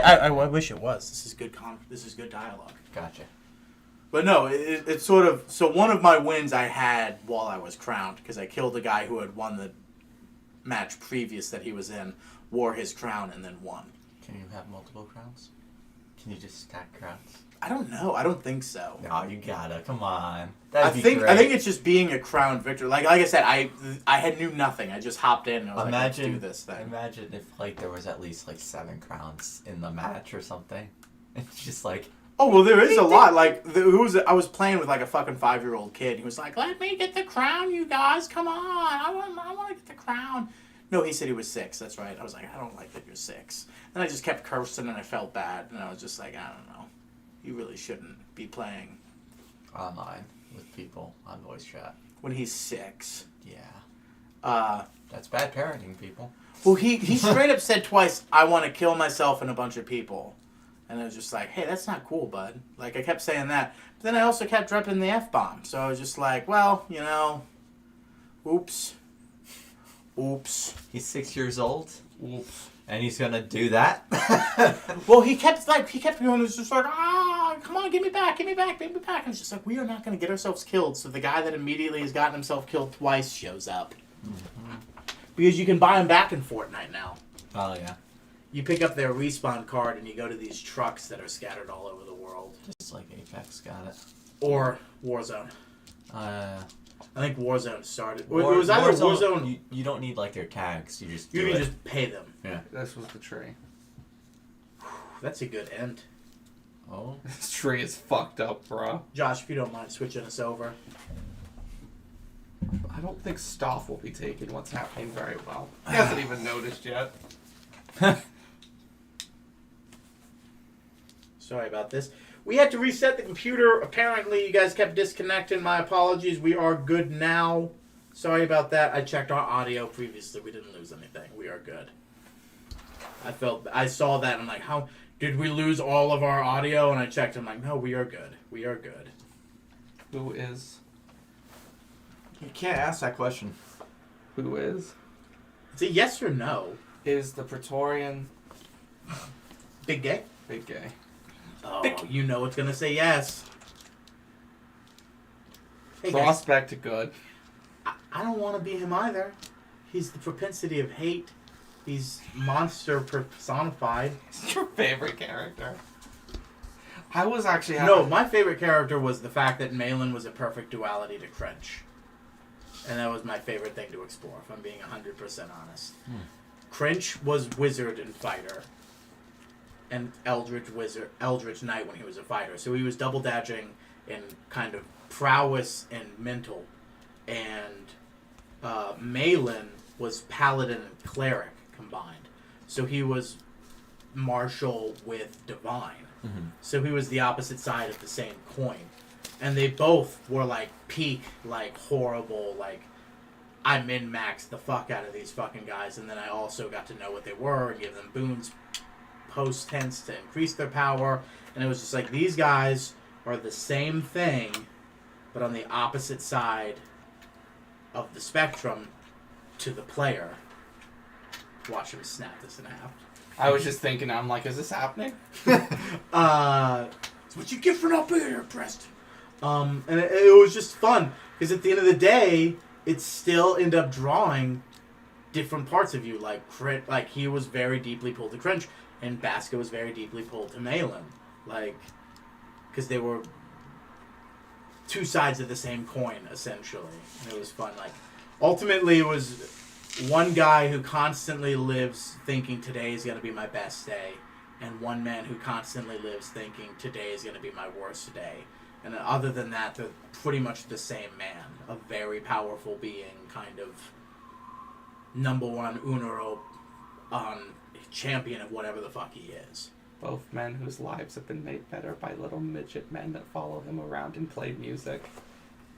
I wish it was. This is good This is good dialogue. Gotcha. But no, it's sort of... So one of my wins I had while I was crowned, because I killed a guy who had won the match previous that he was in, wore his crown, and then won. Can you have multiple crowns? Can you just stack crowns? I don't know. I don't think so. No, you gotta. Come on. I think it's just being a crowned victor. Like I said, I knew nothing. I just hopped in and I was like, let's do this thing. Imagine if like there was at least like 7 crowns in the match or something. It's just like... Oh, well, there is a lot. Like, I was playing with, like, a fucking 5-year-old kid. He was like, let me get the crown, you guys. Come on. I want to get the crown. No, he said he was 6. That's right. I was like, I don't like that you're 6. And I just kept cursing, and I felt bad. And I was just like, I don't know. You really shouldn't be playing online with people on voice chat. When he's 6. Yeah. That's bad parenting, people. Well, he straight up said twice, I want to kill myself and a bunch of people. And I was just like, hey, that's not cool, bud. Like, I kept saying that. But then I also kept dropping the F-bomb. So I was just like, well, you know, oops. He's 6 years old. Oops. And he's gonna do that? Well, he kept going, it's just like, come on, give me back. And it's just like, we are not going to get ourselves killed. So the guy that immediately has gotten himself killed twice shows up. Mm-hmm. Because you can buy him back in Fortnite now. Oh, yeah. You pick up their respawn card and you go to these trucks that are scattered all over the world. Just like Apex got it. Or Warzone. I think Warzone started. It was either Warzone... You don't need like their tags. You can just pay them. Yeah. This was the tree. That's a good end. Oh. This tree is fucked up, bro. Josh, if you don't mind switching us over. I don't think Stoff will be taking what's happening very well. He hasn't even noticed yet. Sorry about this. We had to reset the computer. Apparently, you guys kept disconnecting. My apologies. We are good now. Sorry about that. I checked our audio previously. We didn't lose anything. We are good. I saw that. I'm like, how did we lose all of our audio? And I checked. I'm like, no, we are good. We are good. Who is? You can't ask that question. Who is? It's a yes or no. Is the Praetorian Big Gay? Big Gay. Oh, you know it's gonna say yes. Hey, prospect to good. I don't want to be him either. He's the propensity of hate. He's monster personified. It's your favorite character. I was actually No, my favorite character was the fact that Malin was a perfect duality to Crench. And that was my favorite thing to explore, if I'm being 100% honest. Crench was wizard and fighter. And Eldritch Knight when he was a fighter. So he was double dodging in kind of prowess and mental. And Malin was paladin and cleric combined. So he was martial with divine. Mm-hmm. So he was the opposite side of the same coin. And they both were like peak, like horrible, like I min-maxed the fuck out of these fucking guys. And then I also got to know what they were and give them boons post-tense to increase their power. And it was just like, these guys are the same thing, but on the opposite side of the spectrum to the player. Watch him snap this in half. I was just thinking, I'm like, is this happening? It's what you get for not being here, Preston. And it was just fun, because at the end of the day, it still ended up drawing different parts of you. Like he was very deeply pulled to Crench, and Baska was very deeply pulled to Malin. Like, because they were two sides of the same coin, essentially. And it was fun. Like, ultimately, it was one guy who constantly lives thinking today is going to be my best day, and one man who constantly lives thinking today is going to be my worst day. And other than that, they're pretty much the same man. A very powerful being, kind of number one Unero champion of whatever the fuck he is. Both men whose lives have been made better by little midget men that follow him around and play music.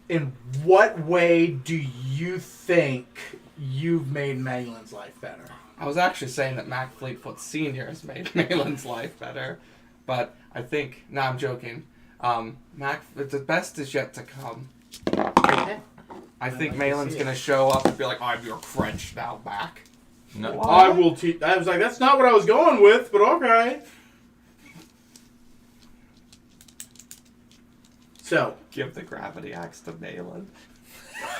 In what way do you think you've made Malin's life better? I was actually saying that Mac Fleetfoot Sr. has made Malin's life better, but I think... No, I'm joking. The best is yet to come. Okay. I think Malin's going to show up and be like, I'm your French now, Mac. No. I will teach... I was like, that's not what I was going with, but okay. So, Give the gravity axe to Malin. God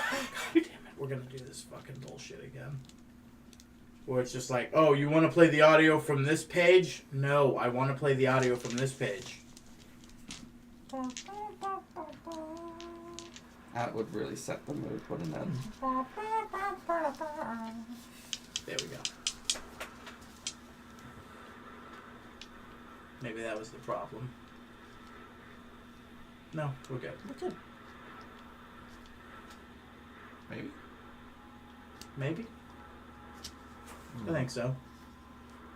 damn it, we're gonna do this fucking bullshit again. Where it's just like, oh, you want to play the audio from this page? No, I want to play the audio from this page. That would really set the mood, wouldn't it? There we go. Maybe that was the problem. No, we're good. We're good. Maybe. Maybe? I think so.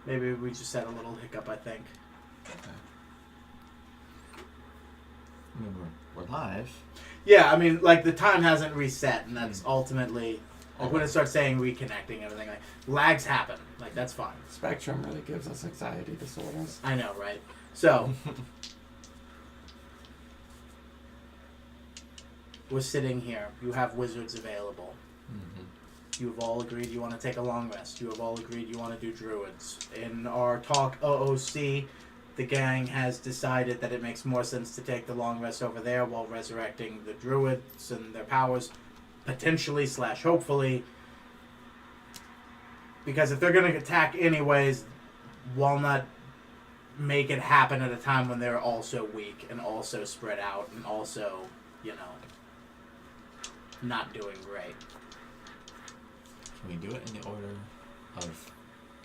Maybe we just had a little hiccup, I think. Okay. I mean, we're live. Yeah, I mean, like, the time hasn't reset, and that's ultimately... Like, when it starts saying reconnecting, everything, like, lags happen. Like, that's fine. Spectrum really gives us anxiety disorders. I know, right? So... we're sitting here. You have wizards available. Mm-hmm. You have all agreed you want to take a long rest. You have all agreed you want to do druids. In our talk OOC, the gang has decided that it makes more sense to take the long rest over there while resurrecting the druids and their powers, potentially / hopefully. Because if they're going to attack anyways, why not make it happen at a time when they're also weak and also spread out and also, you know, not doing great. Can we do it in the order of...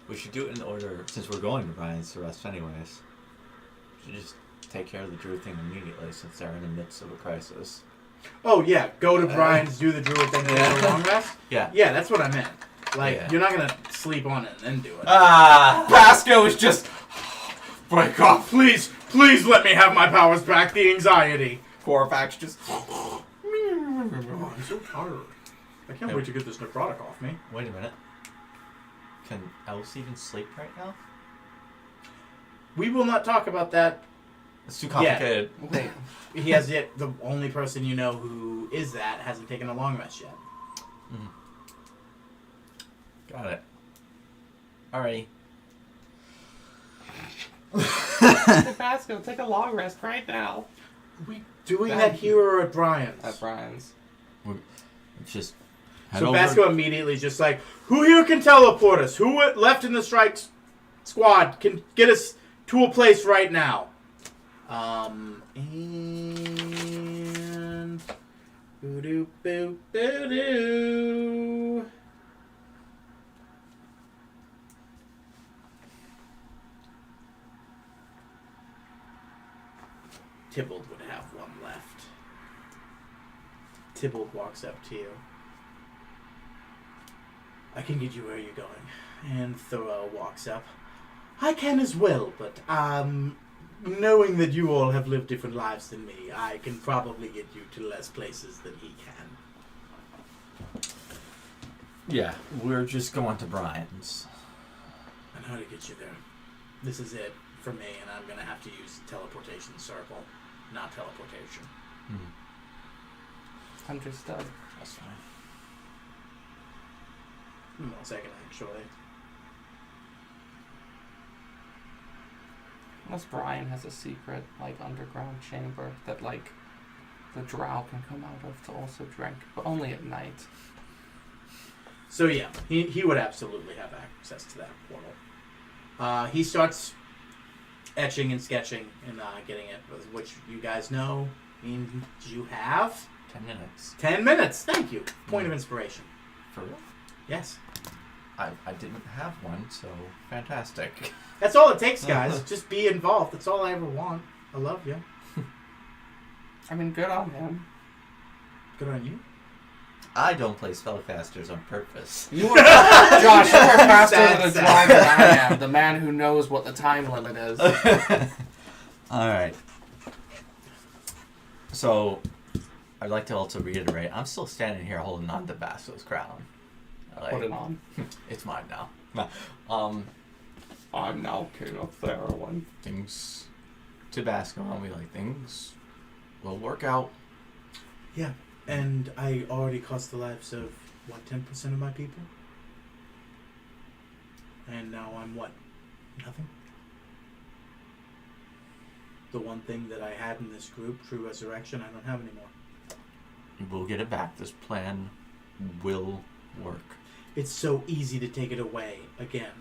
We should do it in the order, since we're going to Brian's to rest anyways. We should just take care of the druid thing immediately since they're in the midst of a crisis. Oh, yeah. Go to Brian's, do the druid thing, and do a long rest? Yeah. Yeah, that's what I meant. Like, Yeah. you're not going to sleep on it and then do it. Ah! Basco is just... Break off. Please let me have my powers back. The anxiety. Corvax just... Oh, I'm so tired. I can't wait to get this necrotic off me. Wait a minute. Can elves even sleep right now? We will not talk about that. It's too complicated. Wait. He has yet. The only person you know who is that hasn't taken a long rest yet. Mm. Got it. Alrighty. Basco, take a long rest right now. Are we doing that here or at Brian's? At Brian's. Just... So Basco immediately just like, who here can teleport us? Who left in the strike squad can get us to a place right now? And... Boo-doo-boo-boo-doo. Tybalt would have one left. Tybalt walks up to you. I can get you where you're going. And Thoreau walks up. I can as well, but, knowing that you all have lived different lives than me, I can probably get you to less places than he can. Yeah, we're just going to Brian's. I know how to get you there. This is it for me, and I'm gonna have to use teleportation circle, not teleportation. Mm. Understood. That's fine. 1 second, actually. Unless Brian has a secret, like, underground chamber that, like, the drow can come out of to also drink, but only at night. So yeah, he would absolutely have access to that portal. He starts etching and sketching and getting it, which you guys know means you have 10 minutes. 10 minutes. Thank you. Point of inspiration. For real? Yes. I didn't have one, so fantastic. That's all it takes, guys. Just be involved. That's all I ever want. I love you. I mean, good on him. Good on you. I don't play spellcasters on purpose. You are, Josh, you are faster Sad, than a sad. drow than I am, the man who knows what the time limit is. Alright. So, I'd like to also reiterate, I'm still standing here holding on to Basso's crown. Like, Put it on. It's mine now. I'm now king of Therowan. Things to Basco, I'll be like, things will work out. Yeah. And I already cost the lives of, 10% of my people? And now I'm what? Nothing? The one thing that I had in this group, True Resurrection, I don't have anymore. We'll get it back. This plan will work. It's so easy to take it away again.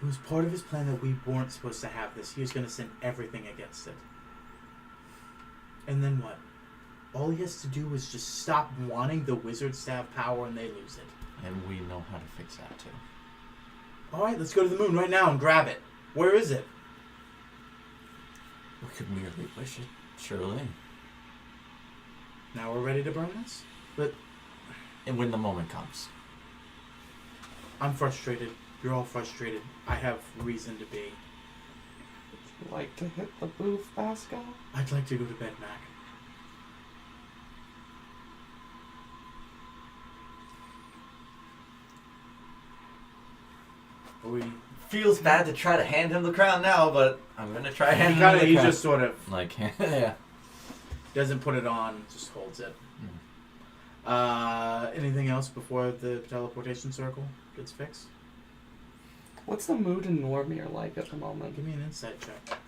It was part of his plan that we weren't supposed to have this. He was going to send everything against it. And then what? All he has to do is just stop wanting the wizards to have power and they lose it. And we know how to fix that too. Alright, let's go to the moon right now and grab it. Where is it? We could merely wish it, surely. Now we're ready to burn this? But And when the moment comes. I'm frustrated. You're all frustrated. I have reason to be. Would you like to hit the booth, Basco? I'd like to go to bed, Mac. Are we... Feels bad to try to hand him the crown now, but I'm gonna try handing him the He crown. just sort of Like, yeah. doesn't put it on, just holds it. Anything else before the teleportation circle gets fixed? What's the mood in Normir like at the moment? Give me an insight check.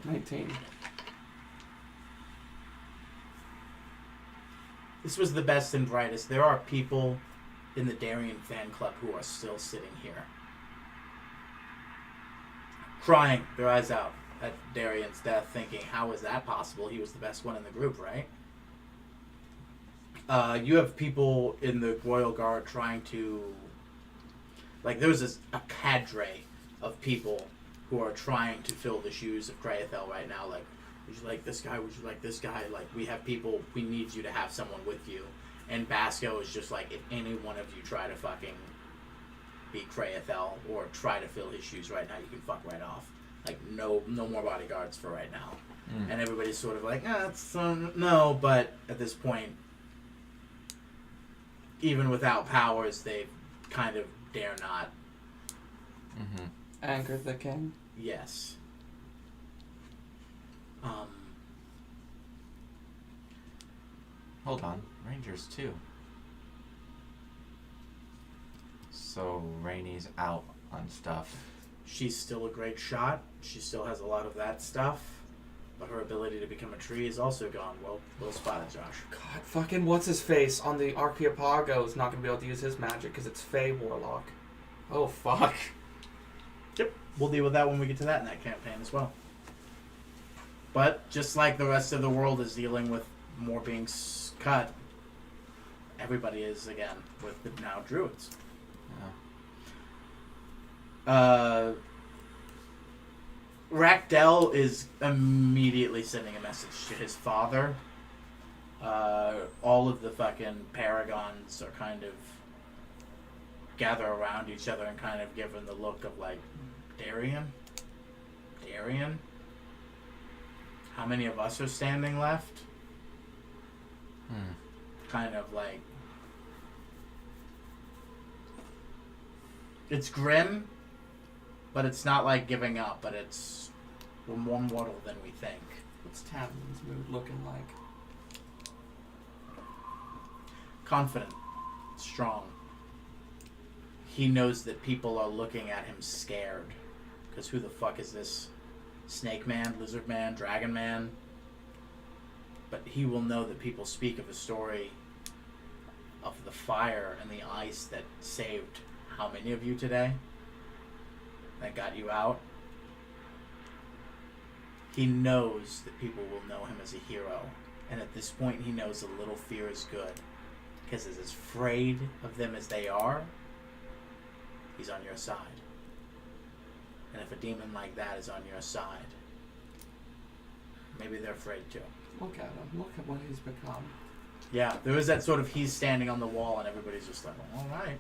19. This was the best and brightest. There are people in the Darien fan club who are still sitting here. Crying their eyes out at Darien's death, thinking, how is that possible? He was the best one in the group, right? You have people in the Royal Guard trying to... Like, there's a cadre of people who are trying to fill the shoes of Kraethel right now. Like, would you like this guy? Would you like this guy? Like, we have people, we need you to have someone with you. And Basco is just like, if any one of you try to fucking be Kraethel or try to fill his shoes right now, you can fuck right off. Like, no more bodyguards for right now. And everybody's sort of like, it's, no, but at this point, even without powers, they kind of dare not. Anger the king. Yes. Hold on. Rangers too. So Rainy's out on stuff. She's still a great shot. She still has a lot of that stuff. But her ability to become a tree is also gone. Well spotted, Josh. God, fucking what's his face on the Archeopago is not gonna be able to use his magic because it's Fey Warlock. Oh fuck. Yep. We'll deal with that when we get to that in that campaign as well. But just like the rest of the world is dealing with more being cut, everybody is again with the now druids. Yeah. Rakdell is immediately sending a message to his father. All of the fucking paragons are kind of gather around each other and kind of give him the look of like, Darien? How many of us are standing left? Kind of like... It's grim, but it's not like giving up, but it's... we're more mortal than we think. What's Tavlin's mood looking like? Confident. Strong. He knows that people are looking at him scared. Because who the fuck is this? Snake Man, Lizard Man, Dragon Man? But he will know that people speak of a story of the fire and the ice that saved how many of you today? That got you out? He knows that people will know him as a hero. And at this point he knows a little fear is good. Because as afraid of them as they are, he's on your side. And if a demon like that is on your side, maybe they're afraid too. Look at him. Look at what he's become. Yeah, there is that sort of he's standing on the wall and everybody's just like, all right.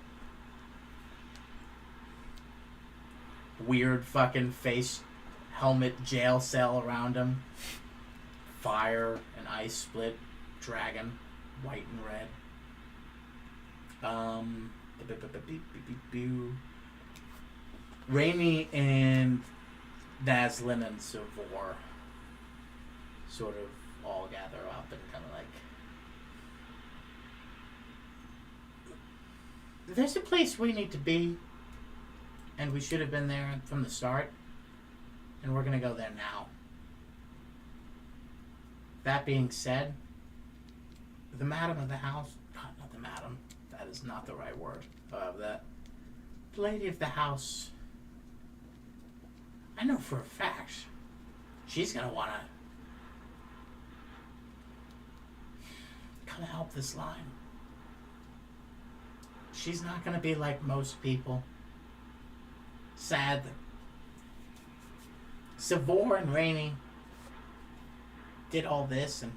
Weird fucking face, helmet, jail cell around him. Fire and ice split, dragon, white and red. Rainy and Naslin and Savor sort of all gather up and kind of like, there's a place we need to be. and we should have been there from the start, and we're gonna go there now. That being said, the madam of the house, not the madam, that is not the right word, the lady of the house, I know for a fact, she's gonna wanna come help this line. She's not gonna be like most people. Sad that Savor and Rainey did all this, and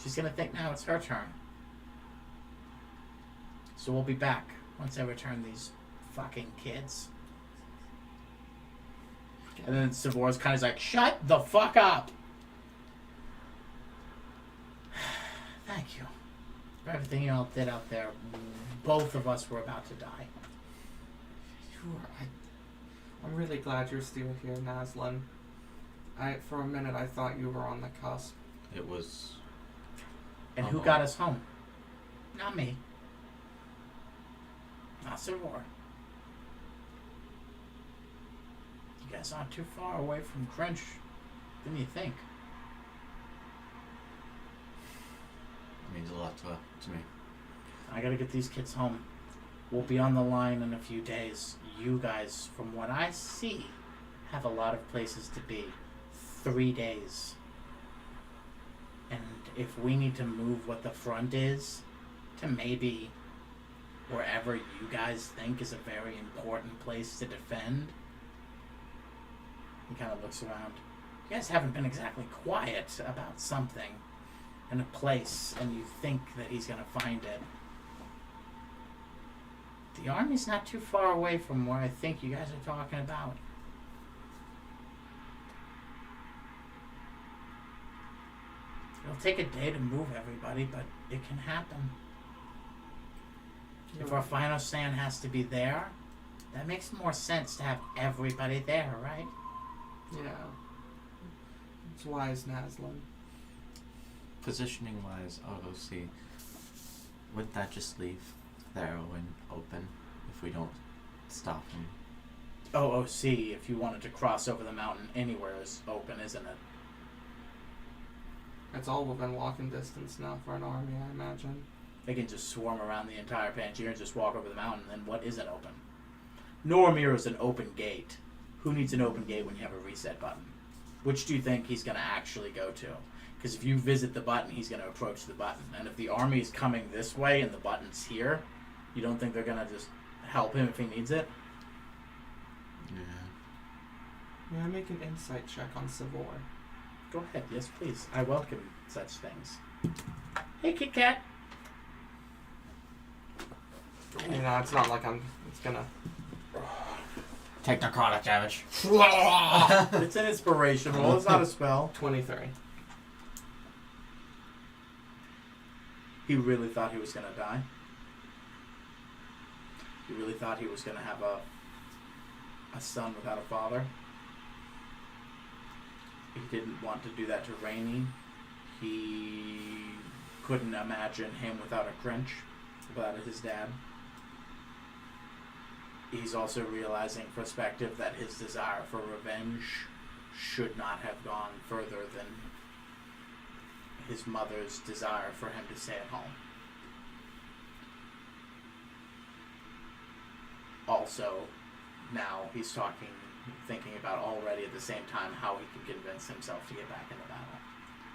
she's gonna think now it's her turn. So we'll be back once I return these fucking kids. And then Savor's kind of like, shut the fuck up! Thank you for everything you all did out there. Both of us were about to die. I'm really glad you're still here, Naslin. For a minute, I thought you were on the cusp. It was. And who got us home? Not me. Not Savor. You guys aren't too far away from Crunch than you think. It means a lot to me. I gotta get these kids home. We'll be on the line in a few days. You guys, from what I see, have a lot of places to be. 3 days. And if we need to move what the front is to maybe wherever you guys think is a very important place to defend. He kind of looks around. You guys haven't been exactly quiet about something in a place, and you think that he's going to find it. The army's not too far away from where I think you guys are talking about. It'll take a day to move everybody, but it can happen. If our final stand has to be there, that makes more sense to have everybody there, right? Yeah. It's wise, Naslin. Positioning wise, OOC, wouldn't that just leave Therowen open if we don't stop him? OOC, if you wanted to cross over the mountain anywhere, is open, isn't it? It's all within walking distance now for an army, I imagine. They can just swarm around the entire Pangier and just walk over the mountain, then what isn't open? Noramir is an open gate. Who needs an open gate when you have a reset button? Which do you think he's going to actually go to? Because if you visit the button, he's going to approach the button. And if the army is coming this way and the button's here, you don't think they're going to just help him if he needs it? Yeah. May I make an insight check on Savor? Go ahead, yes please. I welcome such things. Hey, Kit Kat. You know, it's not like it's gonna... Take necrotic damage. It's an inspiration roll, it's not a spell. 23. He really thought he was going to die. He really thought he was going to have a son without a father. He didn't want to do that to Rainey. He couldn't imagine him without a Crinch, without his dad. He's also realizing perspective that his desire for revenge should not have gone further than his mother's desire for him to stay at home. Also, now he's thinking about already at the same time how he can convince himself to get back into battle.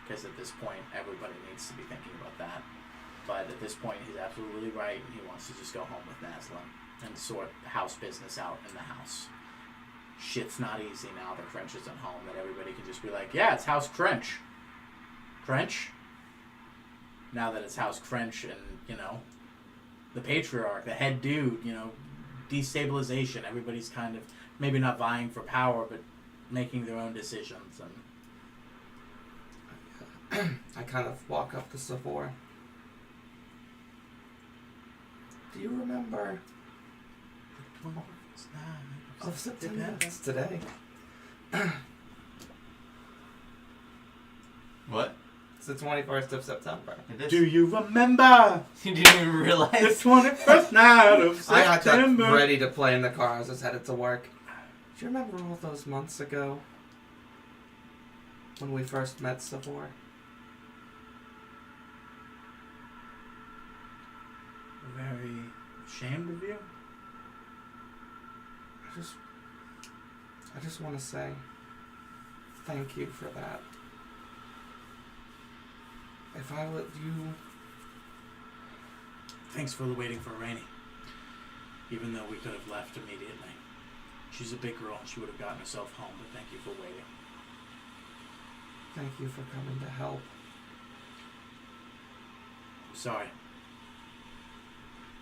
Because at this point, everybody needs to be thinking about that. But at this point, he's absolutely right, and he wants to just go home with Naslin and sort house business out in the house. Shit's not easy now that Crench isn't home, that everybody can just be like, yeah, it's House Crench. Crench? Now that it's House Crench and, you know, the patriarch, the head dude, you know, destabilization, everybody's kind of maybe not vying for power, but making their own decisions. And I kind of walk up to Savor. Do you remember? Oh, September. It's today. What? It's the 21st of September. It is. Do you remember You didn't even the realize. 21st night of I got that September? ready to play in the car as I was headed to work. Do you remember all those months ago when we first met Savor? Very ashamed of you. I just want to say thank you for that. If I let you... Thanks for waiting for Rainey. Even though we could have left immediately. She's a big girl and she would have gotten herself home, but thank you for waiting. Thank you for coming to help. I'm sorry.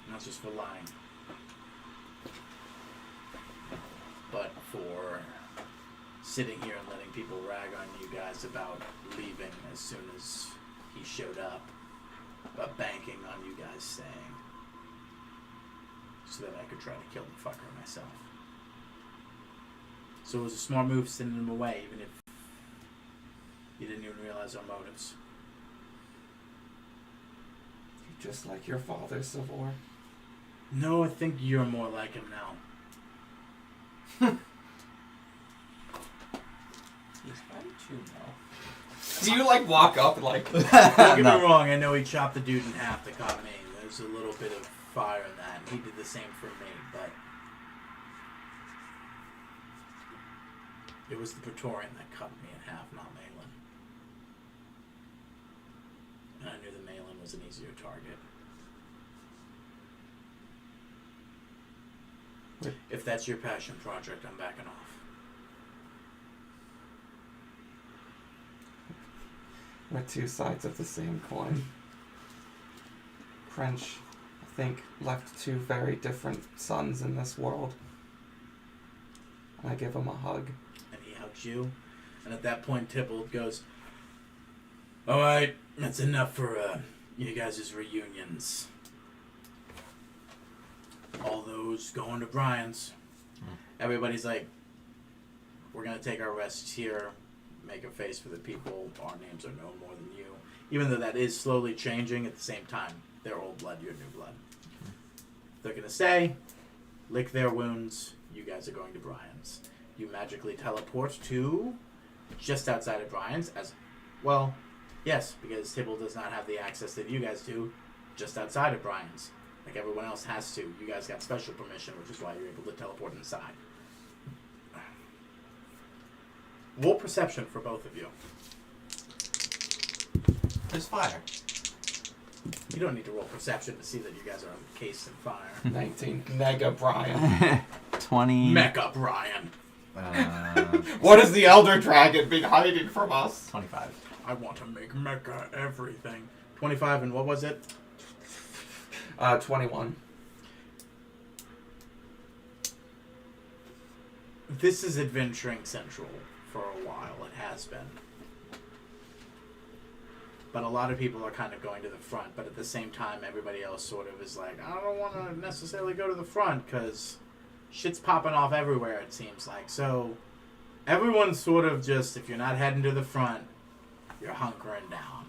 Not just for lying. But for sitting here and letting people rag on you guys about leaving as soon as he showed up. But banking on you guys staying. So that I could try to kill the fucker myself. So it was a smart move sending him away, even if you didn't even realize our motives. You're just like your father, Savor. No, I think you're more like him now. He's right too now. Do you like walk up and like... Don't get No. me wrong, I know he chopped the dude in half that caught me. There's a little bit of fire in that, and he did the same for me, but it was the Praetorian that cut me in half, not Malin. And I knew that Malin was an easier target. Wait. If that's your passion project, I'm backing off. We're two sides of the same coin. Crench, I think, left two very different sons in this world. And I give him a hug. And he hugs you. And at that point, Tybalt goes, "Alright, that's enough for you guys' reunions. All those going to Brian's." Everybody's like, "We're going to take our rests here, make a face for the people. Our names are known more than you." Even though that is slowly changing, at the same time, they're old blood, you're new blood. They're going to stay, lick their wounds. You guys are going to Brian's. You magically teleport to just outside of Brian's as well. Yes, because Tybalt does not have the access that you guys do just outside of Brian's. Like everyone else has to. You guys got special permission, which is why you're able to teleport inside. Roll perception for both of you. There's fire. You don't need to roll perception to see that you guys are encased in fire. 19. Mega Brian. 20. Mecha Brian. What is the Elder Dragon been hiding from us? 25. I want to make mecha everything. 25 and what was it? 21. This is adventuring central for a while. It has been. But a lot of people are kind of going to the front. But at the same time, everybody else sort of is like, I don't want to necessarily go to the front because shit's popping off everywhere, it seems like. So everyone's sort of just, if you're not heading to the front, you're hunkering down.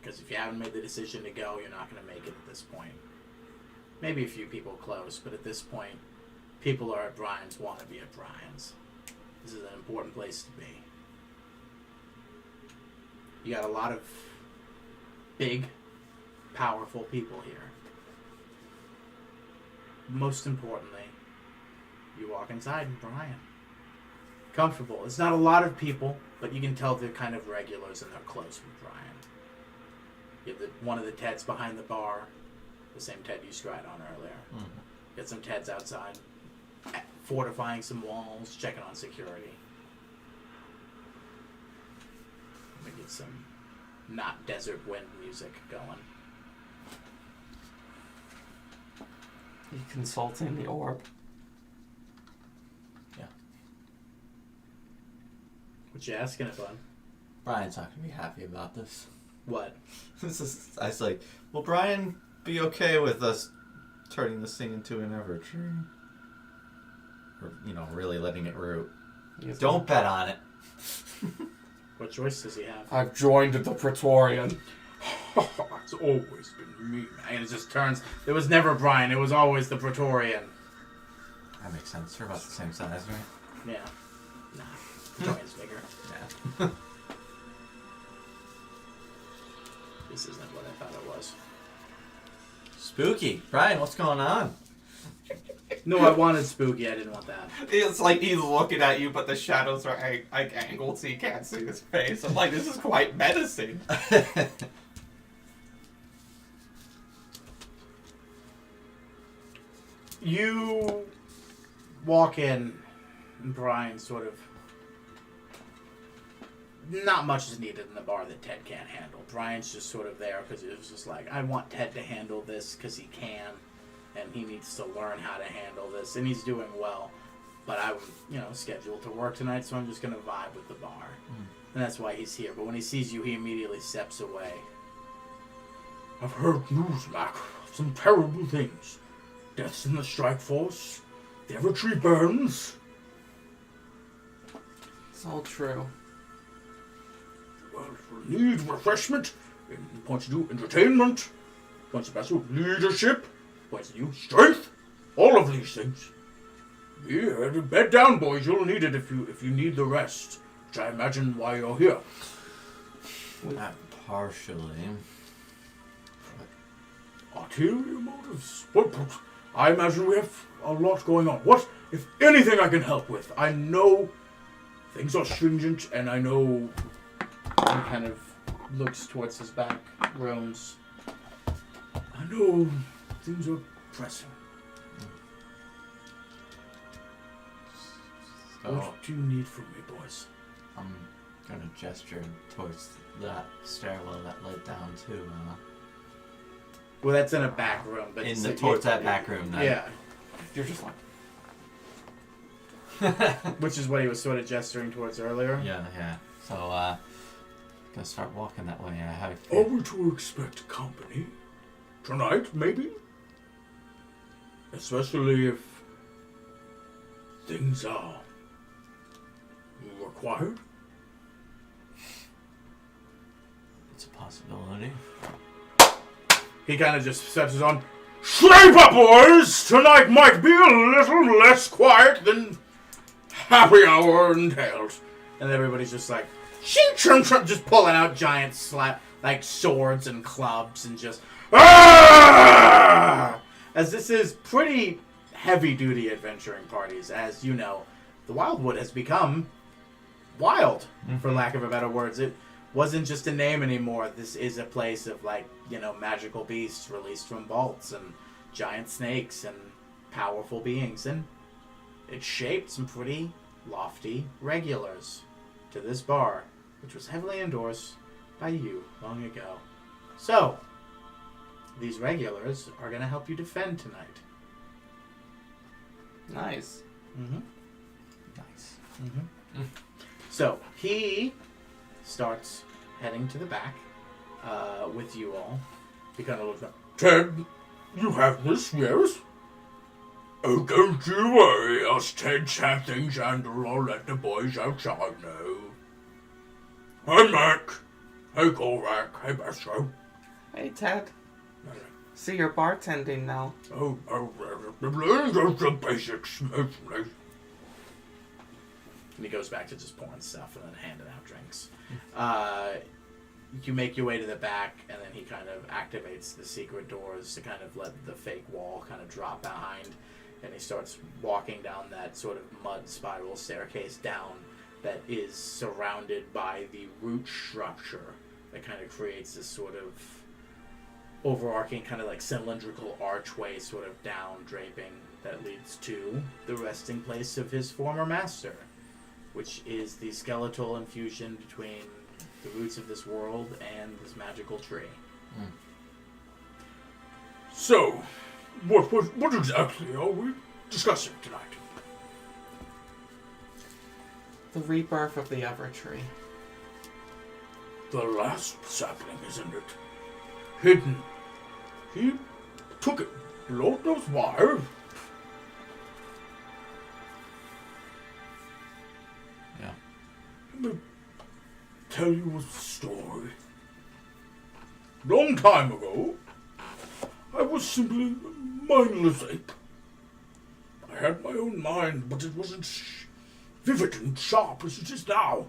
Because if you haven't made the decision to go, you're not going to make it at this point. Maybe a few people close, but at this point, people are at Brian's, want to be at Brian's. This is an important place to be. You got a lot of big, powerful people here. Most importantly, you walk inside and Brian. Comfortable. It's not a lot of people, but you can tell they're kind of regulars and they're close with Brian. You have one of the Teds behind the bar, the same Ted you scryed on earlier. Mm-hmm. Get some Teds outside, fortifying some walls, checking on security. Let me get some not desert wind music going. You consulting the orb? Yeah. What you asking it, bud? Brian's not going to be happy about this. What? I was like, will Brian be okay with us turning this thing into an Evertree? Or, really letting it root. Yes. Don't bet on it. What choice does he have? I've joined the Praetorian. It's always been me, man. And it just turns. It was never Brian. It was always the Praetorian. That makes sense. They're about the same size, right? Yeah. Nah. Brian's bigger. Yeah. This isn't what I thought it was. Spooky. Brian, what's going on? No, I wanted spooky. I didn't want that. It's like he's looking at you, but the shadows are like angled so you can't see his face. I'm like, this is quite menacing. You walk in, and Brian sort of. Not much is needed in the bar that Ted can't handle. Brian's just sort of there because it was just like, I want Ted to handle this because he can, and he needs to learn how to handle this, and he's doing well. But I'm, scheduled to work tonight, so I'm just going to vibe with the bar. And that's why he's here. But when he sees you, he immediately steps away. I've heard news, Mac, of some terrible things. Deaths in the strike force, the Evertree burns. It's all true. Well, if you need refreshment, points to entertainment, points to leadership, points to strength, all of these things. Yeah, bed down, boys. You'll need it if you need the rest, which I imagine why you're here. Partially. Arterial motives. What? I imagine we have a lot going on. What, if anything, I can help with? I know things are stringent, and I know. He kind of looks towards his back rooms. I know things are pressing. So What do you need from me, boys? I'm gonna gesture towards that stairwell that led down to. Well, that's in a back room, but Towards that back room. Then. Yeah, You're just like, which is what he was sort of gesturing towards earlier. Yeah. So gonna start walking that way. Are we to expect company tonight? Maybe, especially if things are required. It's a possibility. He kind of just steps on. Shape up, boys! Tonight might be a little less quiet than happy hour entails. And everybody's just like, just pulling out giant swords and clubs and just, ah! As this is pretty heavy-duty adventuring parties, as you know, the Wildwood has become wild, for lack of a better words. It wasn't just a name anymore. This is a place of, magical beasts released from vaults and giant snakes and powerful beings. And it shaped some pretty lofty regulars to this bar, which was heavily endorsed by you long ago. So, these regulars are going to help you defend tonight. nice. Mm-hmm. Nice. Mm-hmm. So, he starts heading to the back with you all. He kind of looks up. Ted, you have this, yes? Oh, don't you worry. Us Teds have things handled. I'll let the boys outside know. Hey, Mac. Hey, Gorak. Hey, Bastro. Hey, Ted. See, you're bartending now. Learn the basics. And he goes back to just pouring stuff and then handing out drinks. You make your way to the back, and then he kind of activates the secret doors to kind of let the fake wall kind of drop behind, and he starts walking down that sort of mud spiral staircase down that is surrounded by the root structure that kind of creates this sort of overarching kind of like cylindrical archway sort of down draping that leads to the resting place of his former master, which is the skeletal infusion between the roots of this world and this magical tree. So, what exactly are we discussing tonight? The rebirth of the Evertree. The last sapling, isn't it? Hidden. He took it. Lord knows why. Yeah. But tell you a story. Long time ago, I was simply a mindless ape. I had my own mind, but it wasn't vivid and sharp as it is now.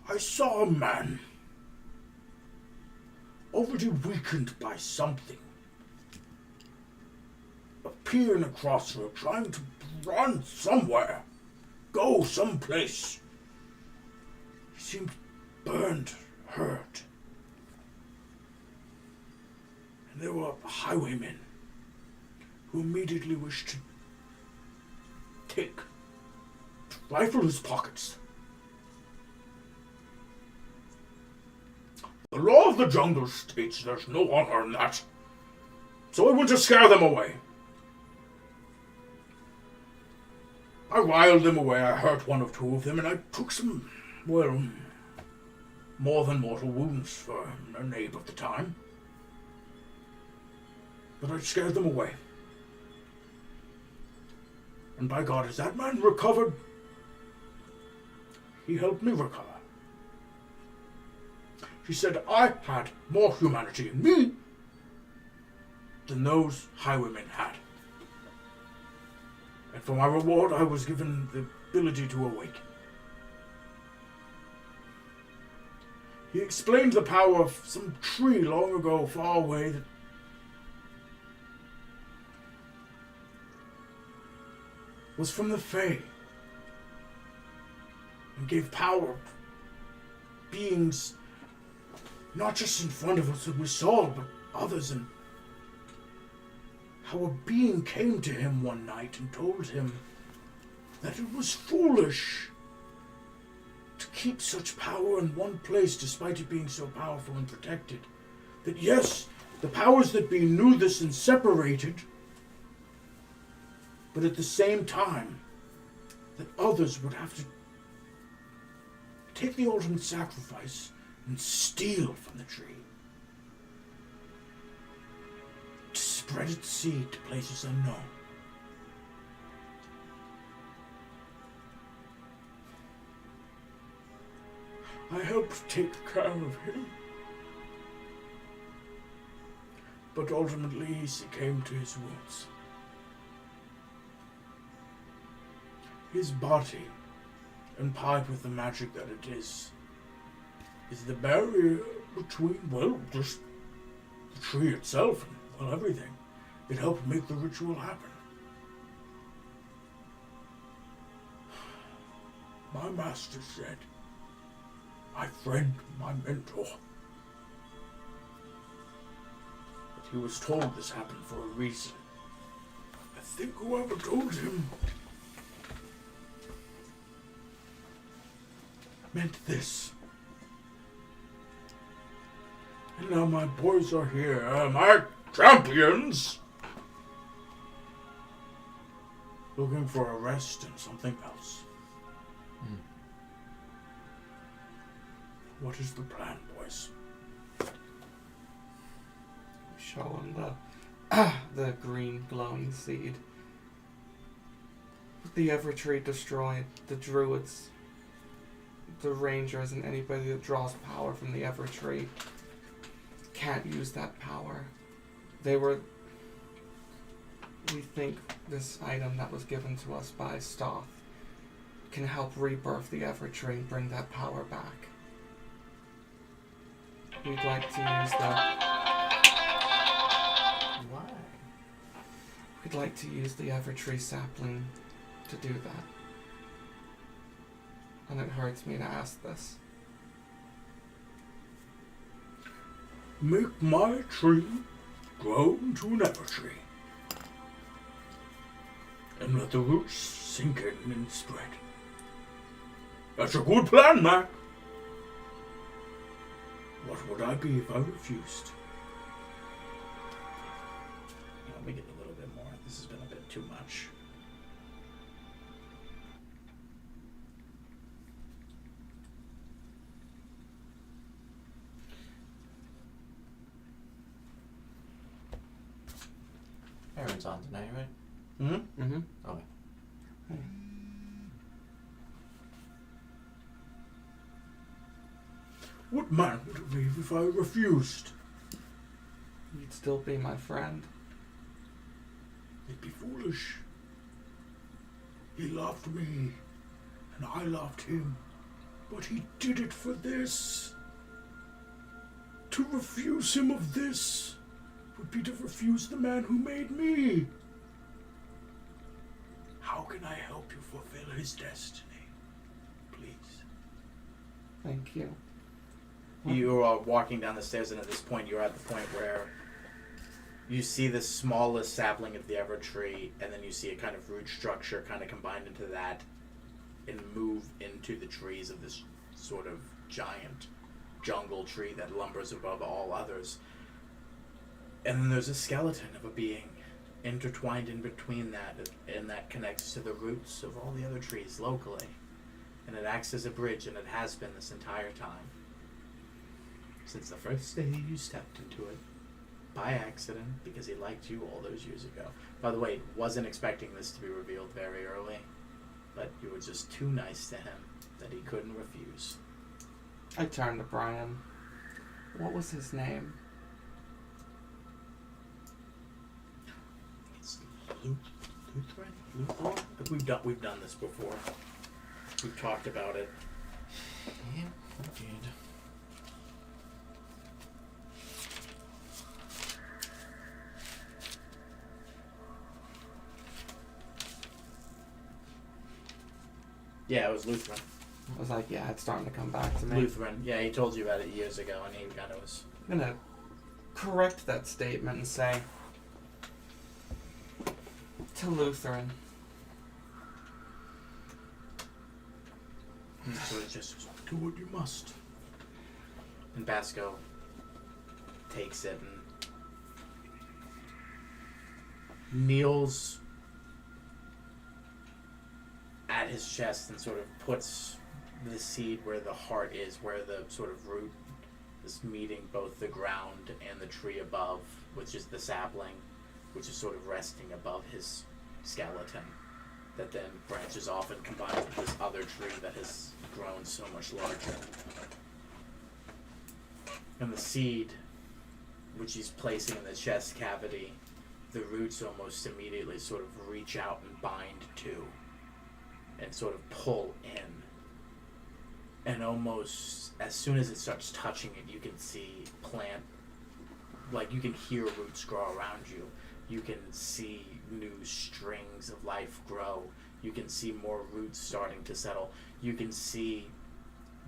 I saw a man, already weakened by something, appear in a crossroad, trying to run somewhere, go someplace. He seemed burned, hurt. And there were highwaymen who immediately wished to rifle his pockets. The law of the jungle states there's no honor in that. So I went to scare them away. I riled them away, I hurt one or two of them, and I took some, well, more than mortal wounds for an ape of the time. But I scared them away. And by God, as that man recovered, he helped me recover. He said I had more humanity in me than those highwaymen had. And for my reward, I was given the ability to awaken. He explained the power of some tree long ago, far away, that was from the Fae, and gave power to beings not just in front of us that we saw, but others, and how a being came to him one night and told him that it was foolish to keep such power in one place despite it being so powerful and protected. That yes, the powers that be knew this and separated, but at the same time, that others would have to take the ultimate sacrifice and steal from the tree to spread its seed to places unknown. I helped take care of him, but ultimately he succumbed to his wounds. His body, impied with the magic that it is the barrier between, well, just the tree itself and, well, everything. It helped make the ritual happen. My master said, my friend, my mentor, that he was told this happened for a reason. I think whoever told him meant this. And now my boys are here, my champions, looking for a rest and something else. What is the plan, boys? Show him the green glowing seed. With the Evertree destroyed, the druids, the rangers, and anybody that draws power from the Evertree can't use that power. We think this item that was given to us by Stoth can help rebirth the Evertree and bring that power back. We'd like to use Why? We'd like to use the Evertree sapling to do that. And it hurts me to ask this. Make my tree grow into an Evertree. And let the roots sink in and spread. That's a good plan, Mac. What would I be if I refused? Let me get a little bit more. This has been a bit too much. on tonight, right? Hmm? Mm-hmm. Okay. What man would it be if I refused? You'd still be my friend. It'd be foolish. He loved me, and I loved him, but he did it for this. To refuse him of this would be to refuse the man who made me. How can I help you fulfill his destiny? Please. Thank you. You are walking down the stairs, and at this point, you're at the point where you see the smallest sapling of the Evertree, and then you see a kind of root structure kind of combined into that and move into the trees of this sort of giant jungle tree that lumbers above all others. And then there's a skeleton of a being intertwined in between that, and that connects to the roots of all the other trees locally. And it acts as a bridge, and it has been this entire time. Since the first day you stepped into it. By accident, because he liked you all those years ago. By the way, wasn't expecting this to be revealed very early, but you were just too nice to him that he couldn't refuse. I turned to Brian. What was his name? It's Lutheran? We've done this before. We've talked about it. Yeah, indeed. Yeah, it was Lutheran. I was like, yeah, it's starting to come back to me. Lutheran. Yeah, he told you about it years ago, and he kind of was. I'm gonna correct that statement and say to Lutheran. So it's just. Do what you must. And Basco takes it and kneels at his chest and sort of puts the seed where the heart is, where the sort of root is meeting both the ground and the tree above, which is the sapling, which is sort of resting above his skeleton, that then branches off and combines with this other tree that has grown so much larger. And the seed, which he's placing in the chest cavity, the roots almost immediately sort of reach out and bind to and sort of pull in. And almost as soon as it starts touching it, you can see plant, like you can hear roots grow around you. You can see new strings of life grow. You can see more roots starting to settle. You can see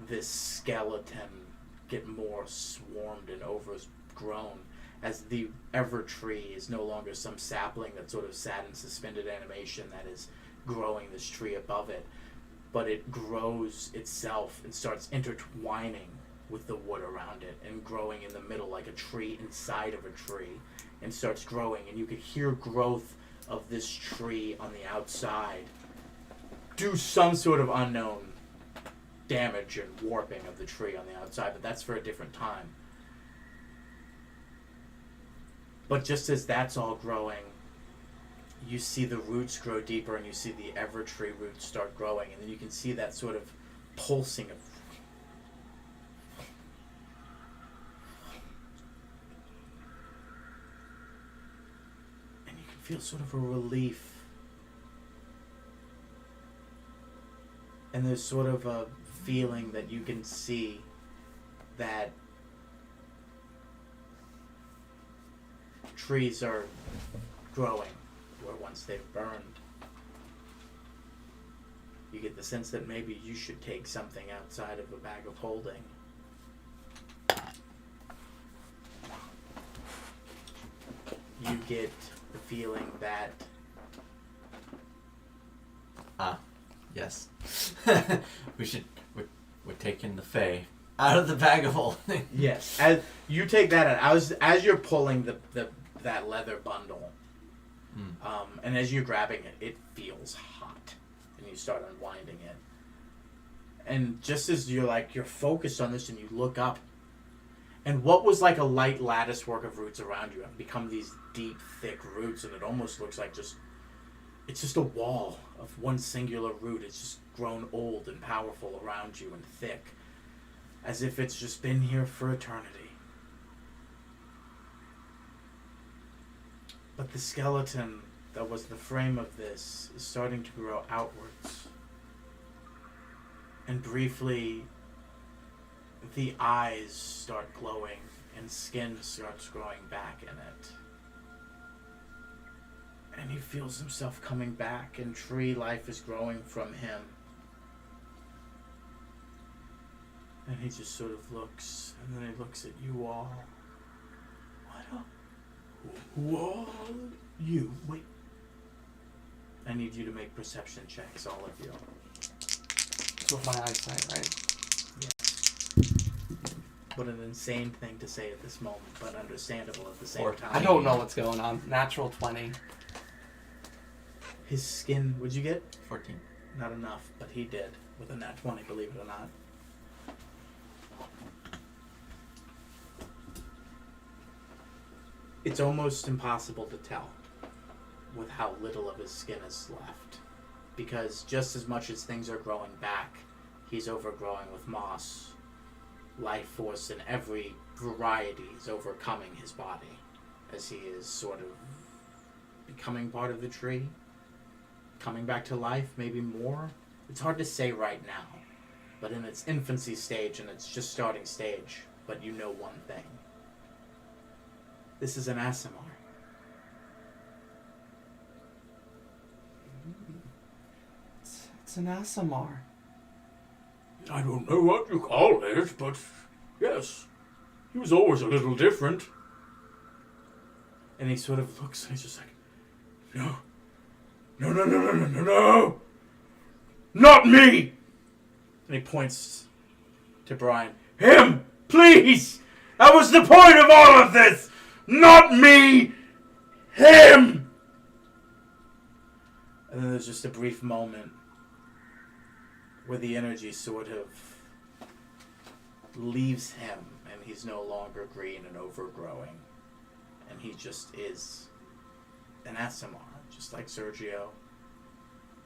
this skeleton get more swarmed and overgrown as the Evertree is no longer some sapling that sort of sat in suspended animation that is growing this tree above it, but it grows itself and starts intertwining with the wood around it and growing in the middle like a tree inside of a tree, and starts growing, and you could hear growth of this tree on the outside do some sort of unknown damage and warping of the tree on the outside, but that's for a different time. But just as that's all growing, you see the roots grow deeper, and you see the Evertree roots start growing, and then you can see that sort of pulsing of feel sort of a relief. And there's sort of a feeling that you can see that trees are growing where once they've burned. You get the sense that maybe you should take something outside of a bag of holding. You get the feeling that yes. We're taking the Fae out of the bag of holding. yes, as you take that out, as you're pulling that leather bundle, and as you're grabbing it, it feels hot, and you start unwinding it. And just as you're focused on this, and you look up, and what was like a light lattice work of roots around you have become these deep, thick roots, and it almost looks like it's just a wall of one singular root. It's just grown old and powerful around you and thick, as if it's just been here for eternity. But the skeleton that was the frame of this is starting to grow outwards. And briefly, the eyes start glowing and skin starts growing back in it. And he feels himself coming back, and tree life is growing from him. And he just sort of looks, and then he looks at you all. Who are you? Wait. I need you to make perception checks, all of you. It's with my eyesight, right? What an insane thing to say at this moment, but understandable at the same 14. time. I don't know what's going on. Natural 20. His skin, what'd you get? 14. Not enough, but he did with a nat 20, believe it or not. It's almost impossible to tell with how little of his skin is left. Because just as much as things are growing back, he's overgrowing with moss. Life force in every variety is overcoming his body as he is sort of becoming part of the tree. Coming back to life, maybe more. It's hard to say right now, but in its infancy stage and its just starting stage, but you know one thing. This is an Aasimar. It's an Aasimar. I don't know what you call it, but yes, he was always a little different. And he sort of looks and he's just like, No, not me! and he points to Brian. Him, please! That was the point of all of this! Not me! Him! And then there's just a brief moment where the energy sort of leaves him and he's no longer green and overgrowing. And he just is an Aasimar, just like Sergio,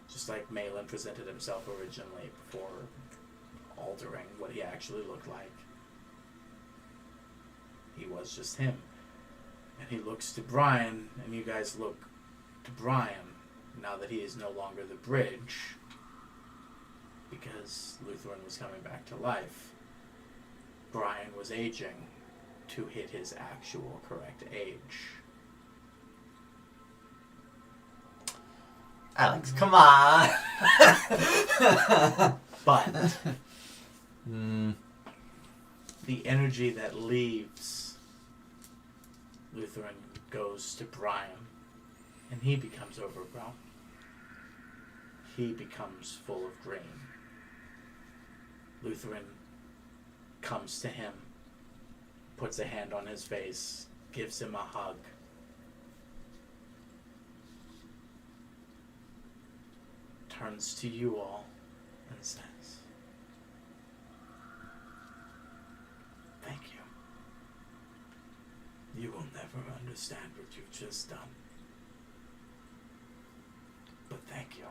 just like Malin presented himself originally before altering what he actually looked like. He was just him. And he looks to Brian, and you guys look to Brian, now that he is no longer the bridge, because Lutheran was coming back to life. Brian was aging to hit his actual correct age. Alex, come on! But the energy that leaves Lutheran goes to Brian, and he becomes overgrown. He becomes full of green. Lutheran comes to him, puts a hand on his face, gives him a hug. Turns to you all and says, "Thank you. You will never understand what you've just done. But thank you."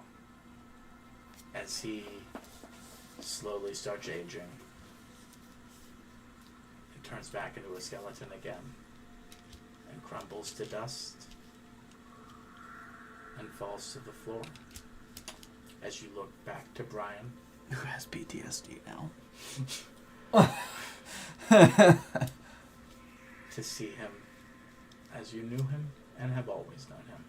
As he slowly starts aging and turns back into a skeleton again and crumbles to dust and falls to the floor. As you look back to Brian, Who has PTSD now? to see him as you knew him and have always known him.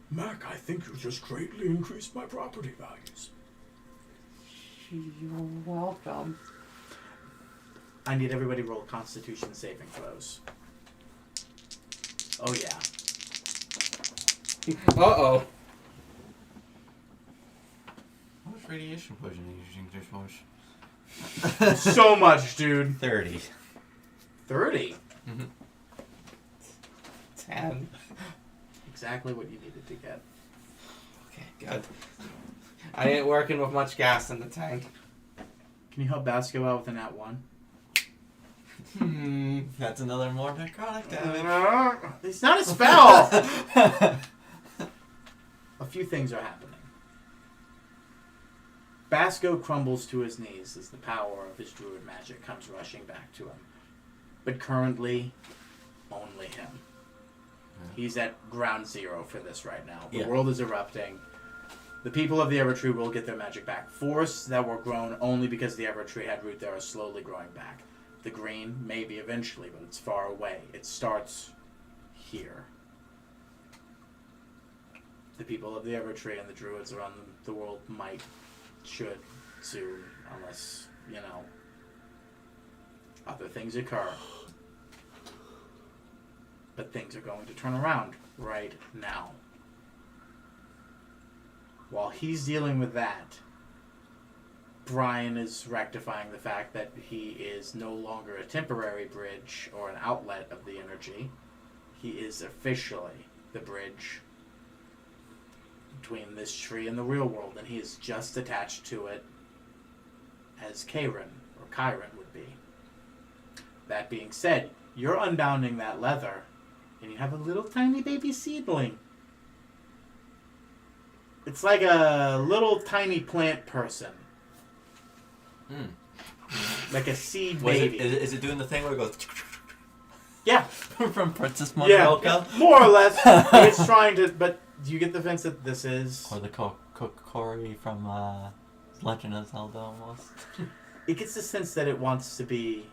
Mac, I think you just greatly increased my property values. You're welcome. I need everybody roll Constitution saving throws. Oh yeah. Uh-oh. How much radiation poison are you using dishwash? So much, dude. 30. 30. 10. Exactly what you needed to get. Okay, good. I ain't working with much gas in the tank. Can you help Basco out with an at 1? That's another more necrotic damage. It's not a spell! A few things are happening. Basco crumbles to his knees as the power of his druid magic comes rushing back to him. But currently, only him. He's at ground zero for this right now. The world is erupting. The people of the Evertree will get their magic back. Forests that were grown only because the Evertree had root there are slowly growing back. The green, maybe eventually, but it's far away. It starts here. The people of the Evertree and the druids around the world might, should, soon, unless, other things occur. But things are going to turn around right now. While he's dealing with that, Brian is rectifying the fact that he is no longer a temporary bridge or an outlet of the energy. He is officially the bridge between this tree and the real world, and he is just attached to it as Chiron would be. That being said, you're unbounding that leather, and you have a little tiny baby seedling. It's like a little tiny plant person. Like a seed baby. Is it doing the thing where it goes... Yeah. From Princess Mononoke? Yeah, more or less. It's trying to... But do you get the sense that this is... Or the Kokori from Legend of Zelda almost? It gets the sense that it wants to be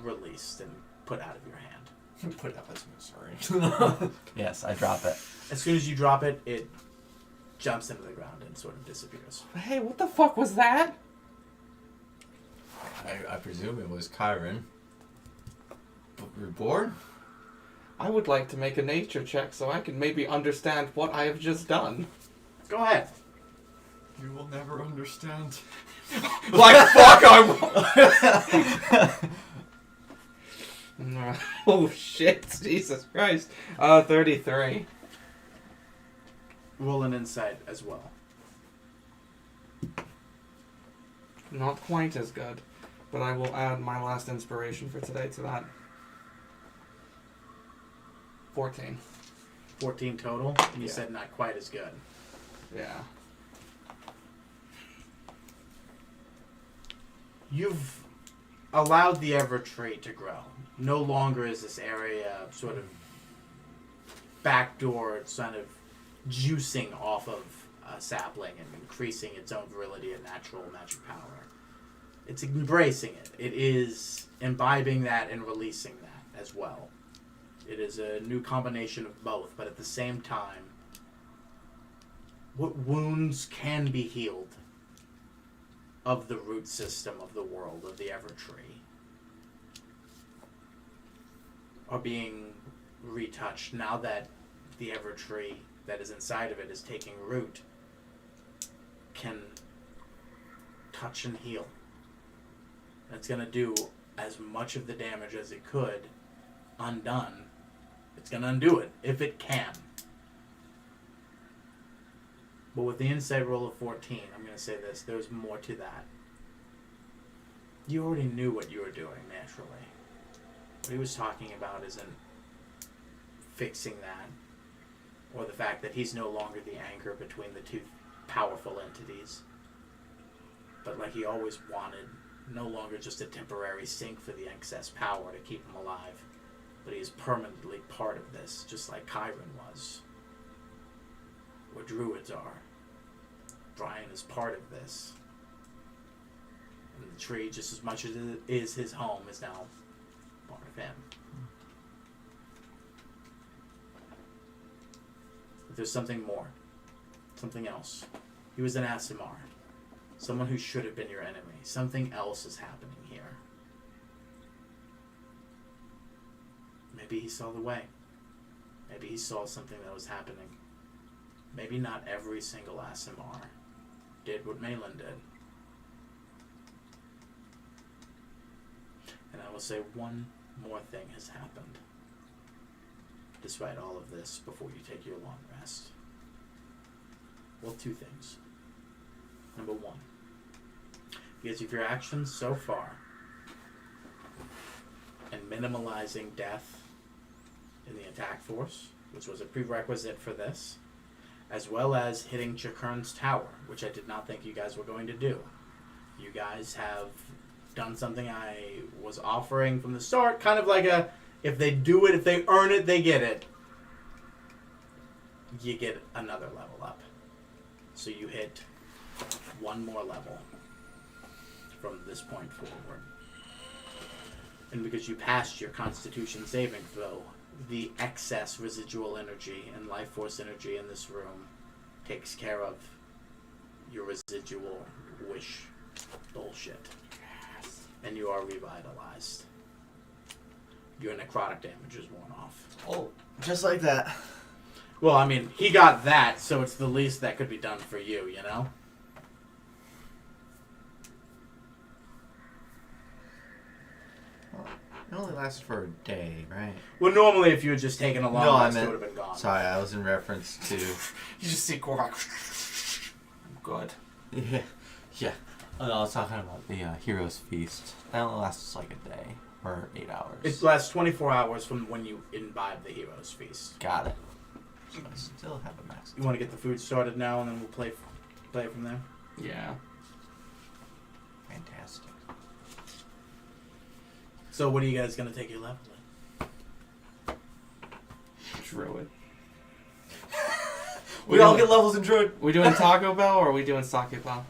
released and put out of your hand. Put it up as sorry. Yes, I drop it. As soon as you drop it, it jumps into the ground and sort of disappears. Hey, what the fuck was that? I presume it was Chiron. Reborn? I would like to make a nature check so I can maybe understand what I have just done. Go ahead. You will never understand. Like, fuck, I won't. Oh, shit. Jesus Christ. 33. Roll an insight as well. Not quite as good, but I will add my last inspiration for today to that. 14. 14 total. And you Yeah. said not quite as good. Yeah. You've allowed the Evertree to grow. No longer is this area sort of backdoor, sort of juicing off of a sapling and increasing its own virility and natural magic power. It's embracing it. It is imbibing that and releasing that as well. It is a new combination of both, but at the same time, what wounds can be healed of the root system of the world, of the Evertree, are being retouched now that the Evertree that is inside of it is taking root, can touch and heal. And it's going to do as much of the damage as it could undone. It's going to undo it, if it can. But with the insight roll of 14, I'm going to say this, there's more to that. You already knew what you were doing, naturally. What he was talking about isn't fixing that, or the fact that he's no longer the anchor between the two powerful entities, but like he always wanted, no longer just a temporary sink for the excess power to keep him alive, but he is permanently part of this, just like Chiron was, or druids are. Brian is part of this, and the tree, just as much as it is his home, is now part of him. But there's something more. Something else. He was an Aasimar. Someone who should have been your enemy. Something else is happening here. Maybe he saw the way. Maybe he saw something that was happening. Maybe not every single Aasimar did what Malin did. And I will say one more thing has happened. Despite all of this, before you take your long rest. Well, two things. Number one, because of your actions so far, and minimalizing death in the attack force, which was a prerequisite for this, as well as hitting Chakern's tower, which I did not think you guys were going to do. You guys have done something I was offering from the start, kind of like a, if they do it, if they earn it, they get it. You get another level up. So you hit one more level from this point forward. And because you passed your Constitution saving throw, the excess residual energy and life force energy in this room takes care of your residual wish bullshit. Yes. And you are revitalized. Your necrotic damage is worn off. Oh, just like that. Well, I mean, he got that, so it's the least that could be done for you, you know? Well, it only lasted for a day, right? Well, normally if you had just taken a long No, I rest, it meant- would have been gone. Sorry, I was in reference to... You just see Korvac. I'm good. Yeah. Oh, no, I was talking about the Hero's Feast. That only lasts like a day or 8 hours. It lasts 24 hours from when you imbibe the Hero's Feast. Got it. So I still have a max. You want to get the food started now, and then we'll play from there? Yeah. Fantastic. So what are you guys going to take your level in? Druid. We all get levels in Druid. We doing Taco Bell or are we doing Sake Bell?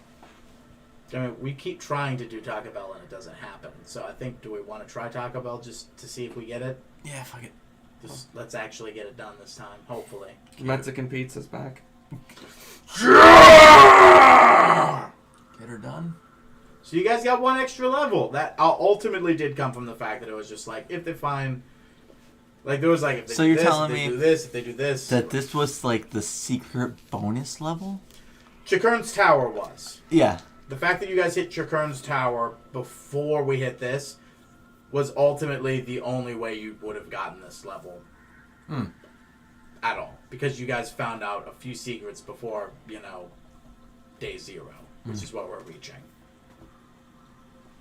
I mean, we keep trying to do Taco Bell, and it doesn't happen. So I think, do we want to try Taco Bell just to see if we get it? Yeah, fuck it. Just let's actually get it done this time, hopefully. Mexican pizza's back. Get her done. So you guys got one extra level. That ultimately did come from the fact that it was just like, if they find... Like, there was like, if they So do you're this, telling if they me do this, if they do this. That this was like the secret bonus level? Chakern's Tower was. Yeah. The fact that you guys hit Chakern's Tower before we hit this was ultimately the only way you would have gotten this level. At all. Because you guys found out a few secrets before, day 0, which is what we're reaching.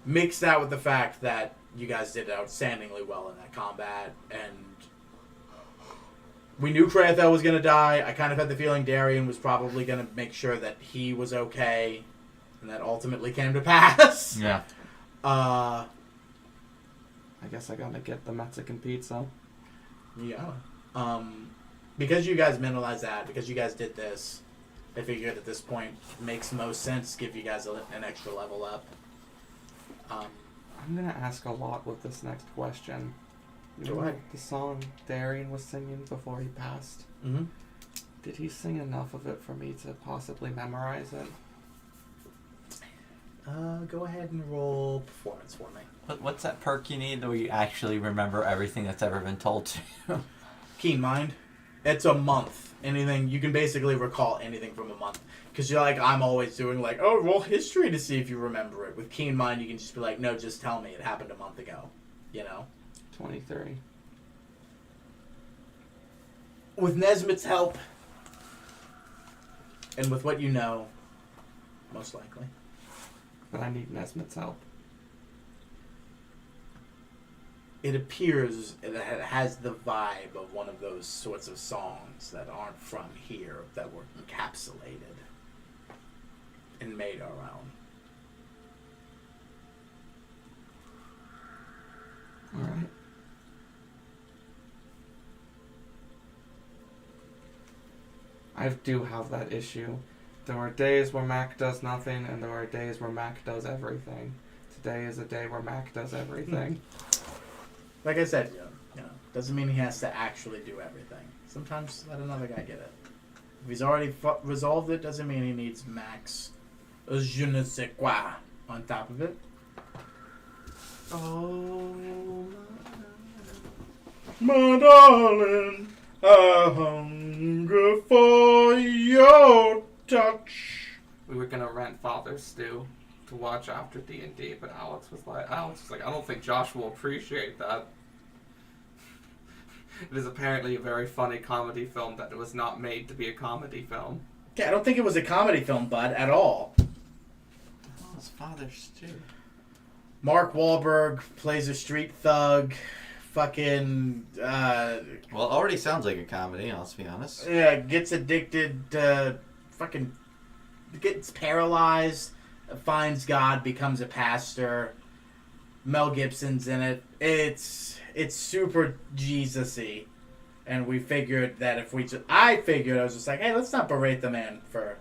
Mix that with the fact that you guys did outstandingly well in that combat, and we knew Krathel was going to die. I kind of had the feeling Darian was probably going to make sure that he was okay, and that ultimately came to pass. Yeah. I guess I gotta get the Mexican pizza. Yeah. Because you guys mentalized that, because you guys did this, I figured at this point it makes most sense to give you guys an extra level up. I'm gonna ask a lot with this next question. Go ahead. The song Darian was singing before he passed. Mm-hmm. Did he sing enough of it for me to possibly memorize it? Go ahead and roll performance for me. What's that perk you need where you actually remember everything that's ever been told to you? Keen Mind. It's a month. Anything, you can basically recall anything from a month. Because you're like, I'm always doing like, oh, roll history to see if you remember it. With Keen Mind, you can just be like, no, just tell me. It happened a month ago. 23. With Nesmith's help, and with what you know, most likely. But I need Nesmith's help. It appears that it has the vibe of one of those sorts of songs that aren't from here, that were encapsulated and made our own. Alright. I do have that issue. There are days where Mac does nothing, and there are days where Mac does everything. Today is a day where Mac does everything. Like I said, doesn't mean he has to actually do everything. Sometimes let another guy get it. If he's already resolved it, doesn't mean he needs Max je ne sais quoi on top of it. Oh, My darling, I hunger for your touch. we were gonna rent Father's Stew to watch after D&D, but Alex was like, I don't think Josh will appreciate that. It is apparently a very funny comedy film that was not made to be a comedy film. Yeah, I don't think it was a comedy film, bud, at all. How's Father Stu? Mark Wahlberg plays a street thug. Fucking Well, it already sounds like a comedy. Let's be honest. yeah, gets addicted. Fucking gets paralyzed. Finds God. Becomes a pastor. Mel Gibson's in it. It's super Jesus-y. And we figured that if we I was just like, hey, let's not berate the man for,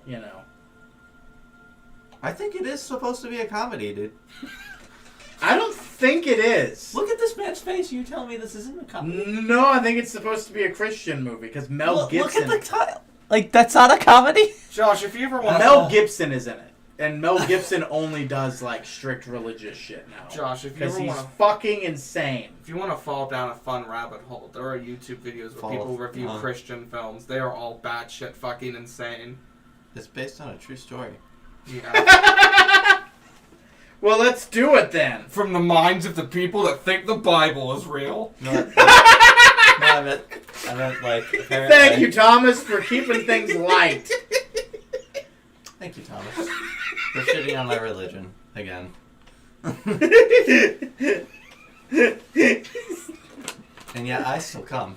I think it is supposed to be a comedy, dude. I don't think it is. Look at this man's face. You tell me this isn't a comedy? No, I think it's supposed to be a Christian movie because Mel Gibson. Look at the title. Like, that's not a comedy? Josh, if you ever want Mel Gibson is in it. And Mel Gibson only does, like, strict religious shit now. Josh, if you Because ever he's want to... fucking insane. If you want to fall down a fun rabbit hole, there are YouTube videos where people review Christian films. They are all batshit fucking insane. It's based on a true story. Yeah. Well, let's do it then. From the minds of the people that think the Bible is real. No, I meant like... Apparently. Thank you, Thomas, for keeping things light. Thank you, Thomas. For shitting on my religion. Again. And yet I still come.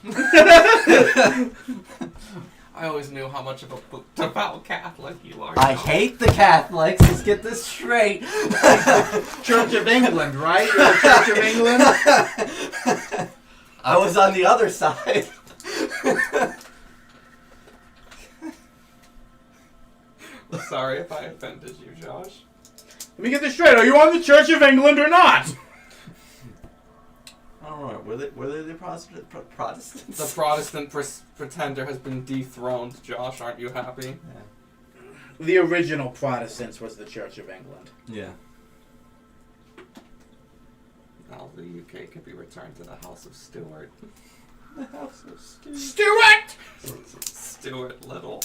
I always knew how much of a devout Catholic you are. I hate the Catholics. Let's get this straight. Church of England, right? You're the Church of England? I was on the other side. Sorry if I offended you, Josh. Let me get this straight. Are you on the Church of England or not? I don't know. Were they the Protestants? The Protestant pretender has been dethroned, Josh. Aren't you happy? Yeah. The original Protestants was the Church of England. Yeah. Now the UK can be returned to the House of Stuart. The House of Stuart. Stuart! Stuart Little.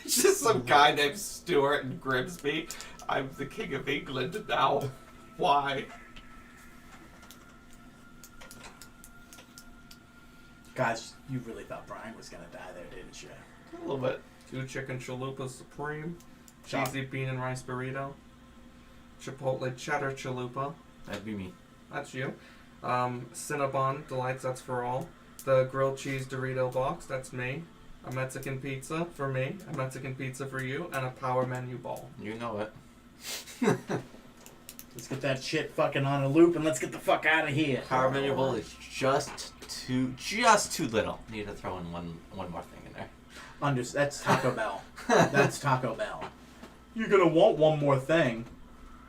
It's just some guy named Stuart in Grimsby. I'm the King of England now. Why? Guys, you really thought Brian was gonna die there, didn't you? A little bit. 2 chicken chalupas supreme. Chop. Cheesy bean and rice burrito. Chipotle cheddar chalupa. That'd be me. That's you. Cinnabon delights, that's for all. The grilled cheese Dorito box, that's me. A Mexican pizza for me. A Mexican pizza for you. And a power menu bowl. You know it. Let's get that shit fucking on a loop and let's get the fuck out of here. Power menu bowl is just too little. Need to throw in one more thing in there. That's Taco Bell. That's Taco Bell. You're gonna want one more thing.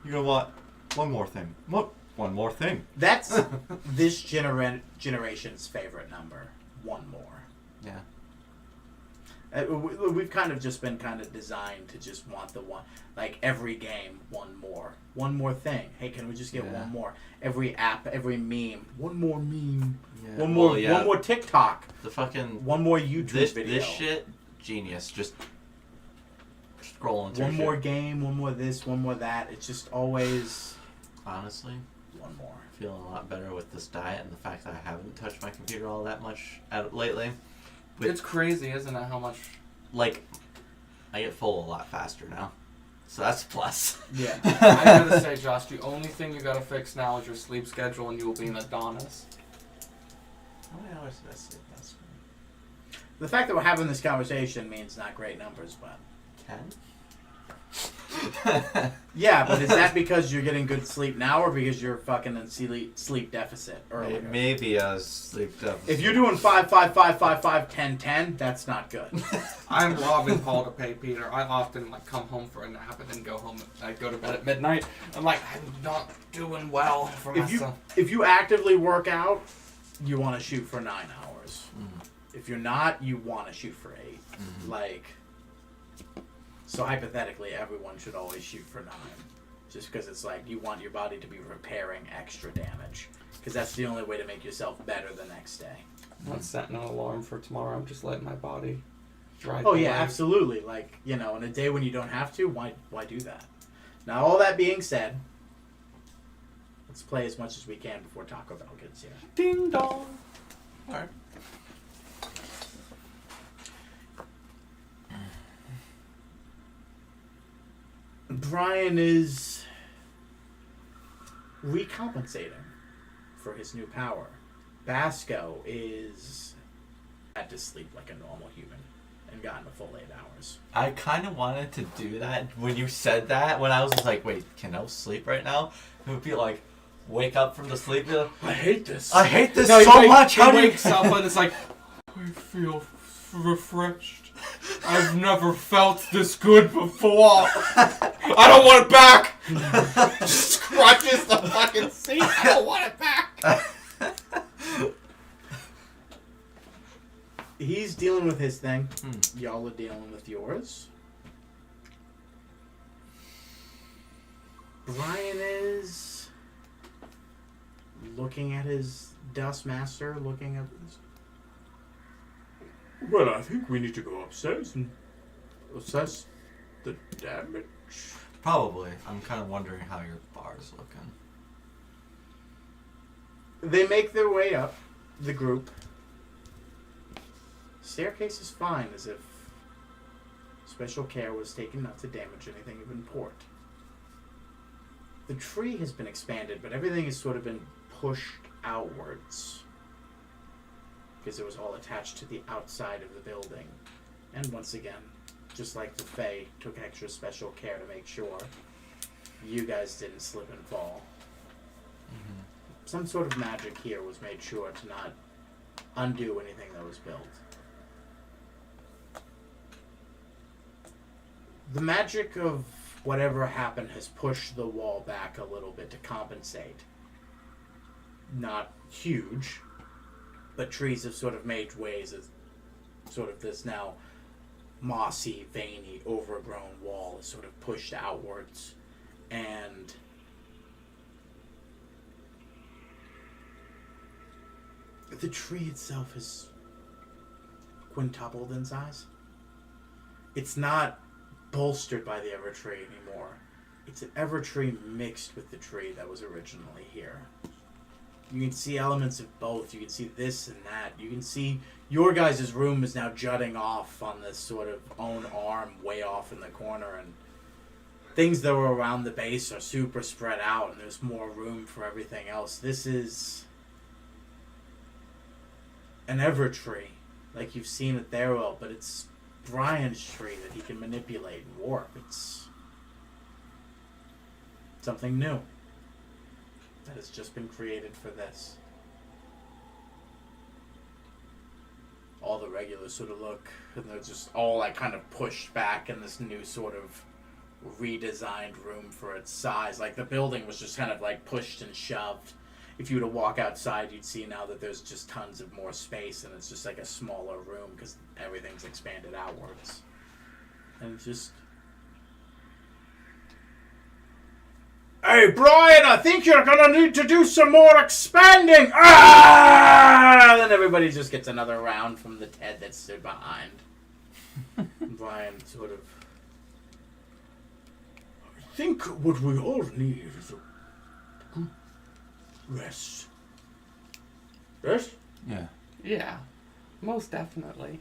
You know what? One more thing. What? One more thing. That's this generation's favorite number. One more. Yeah. We've kind of just been kind of designed to just want the one, like every game, one more thing. Hey, can we just get one more? Every app, every meme, one more meme, Yeah. one more TikTok, The fucking one more YouTube video, This shit, genius. Just scrolling through. one more game, one more this, one more that. It's just always Honestly, one more. feeling a lot better with this diet and the fact that I haven't touched my computer all that much lately. It's crazy, isn't it, how much... Like, I get full a lot faster now. So that's a plus. Yeah. I gotta say, Josh, the only thing you gotta fix now is your sleep schedule and you will be an Adonis. How many hours did I sleep last night? The fact that we're having this conversation means not great numbers, but 10? yeah. But is that because you're getting good sleep now, or because you're fucking in sleep deficit earlier? Maybe I was sleep deficit. If you're doing 5, 5, 5, 5, 5, 10, 10, that's not good. I'm robbing Paul to pay Peter. I often come home for a nap and then go home. I go to bed at midnight. I'm like, I'm not doing well for myself. If you actively work out, you want to shoot for 9 hours. Mm. If you're not, you want to shoot for 8. Mm-hmm. So hypothetically, everyone should always shoot for 9. Just because it's like you want your body to be repairing extra damage. Because that's the only way to make yourself better the next day. I'm not setting an alarm for tomorrow. I'm just letting my body drive. Oh yeah, absolutely. Like, in a day when you don't have to, why do that? Now, all that being said, let's play as much as we can before Taco Bell gets here. Ding dong. Alright. Brian is recompensating for his new power. Basco is had to sleep like a normal human and gotten a full 8 hours. I kind of wanted to do that when you said that. When I was like, wait, can I sleep right now? It would be like, wake up from the sleep. Be like, I hate this. I hate this No, so much. How He do you? wakes up and it's like, I feel refreshed. I've never felt this good before. I don't want it back. Just crunches the fucking seat. I don't want it back. He's dealing with his thing. Y'all are dealing with yours. Brian is looking at his Dustmaster, looking at this. Well, I think we need to go upstairs and assess the damage. Probably. I'm kind of wondering how your bar's looking. They make their way up, the group. Staircase is fine, as if special care was taken not to damage anything of import. The tree has been expanded, but everything has sort of been pushed outwards, because it was all attached to the outside of the building. And once again, just like the Fae took extra special care to make sure you guys didn't slip and fall. Mm-hmm. Some sort of magic here was made sure to not undo anything that was built. The magic of whatever happened has pushed the wall back a little bit to compensate. Not huge, but trees have sort of made ways as sort of this now mossy, veiny, overgrown wall is sort of pushed outwards. And the tree itself is quintupled in size. It's not bolstered by the Evertree anymore. It's an Evertree mixed with the tree that was originally here. You can see elements of both. You can see this and that. You can see your guys' room is now jutting off on this sort of own arm way off in the corner, and things that were around the base are super spread out, and there's more room for everything else. This is an Evertree, like you've seen at Therill, but it's Brian's tree that he can manipulate and warp. It's something new that has just been created for this. All the regulars sort of look, and they're just all like kind of pushed back in this new sort of redesigned room for its size. Like the building was just kind of like pushed and shoved. If you were to walk outside, you'd see now that there's just tons of more space, and it's just like a smaller room because everything's expanded outwards. And it's just... Hey, Brian, I think you're gonna need to do some more expanding! Ah! And then everybody just gets another round from the Ted that stood behind. Brian sort of... I think what we all need is a good rest. Rest? Yeah. Yeah, most definitely.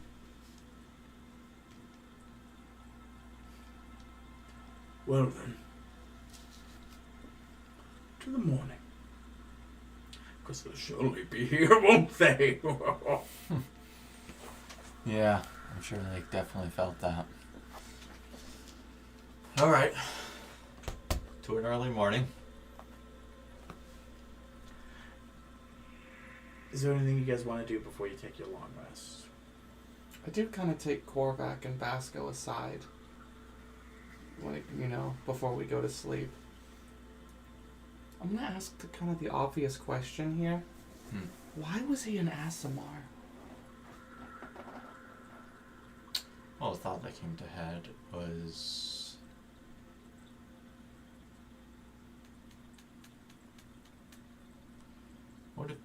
Well then. To the morning. Because they'll surely be here, won't they? Yeah, I'm sure they definitely felt that. Alright. To an early morning. Is there anything you guys want to do before you take your long rest? I do kind of take Korvac and Basco aside, when before we go to sleep. I'm gonna ask kind of the obvious question here. Why was he an Aasimar? Well, the thought that came to head was... What if...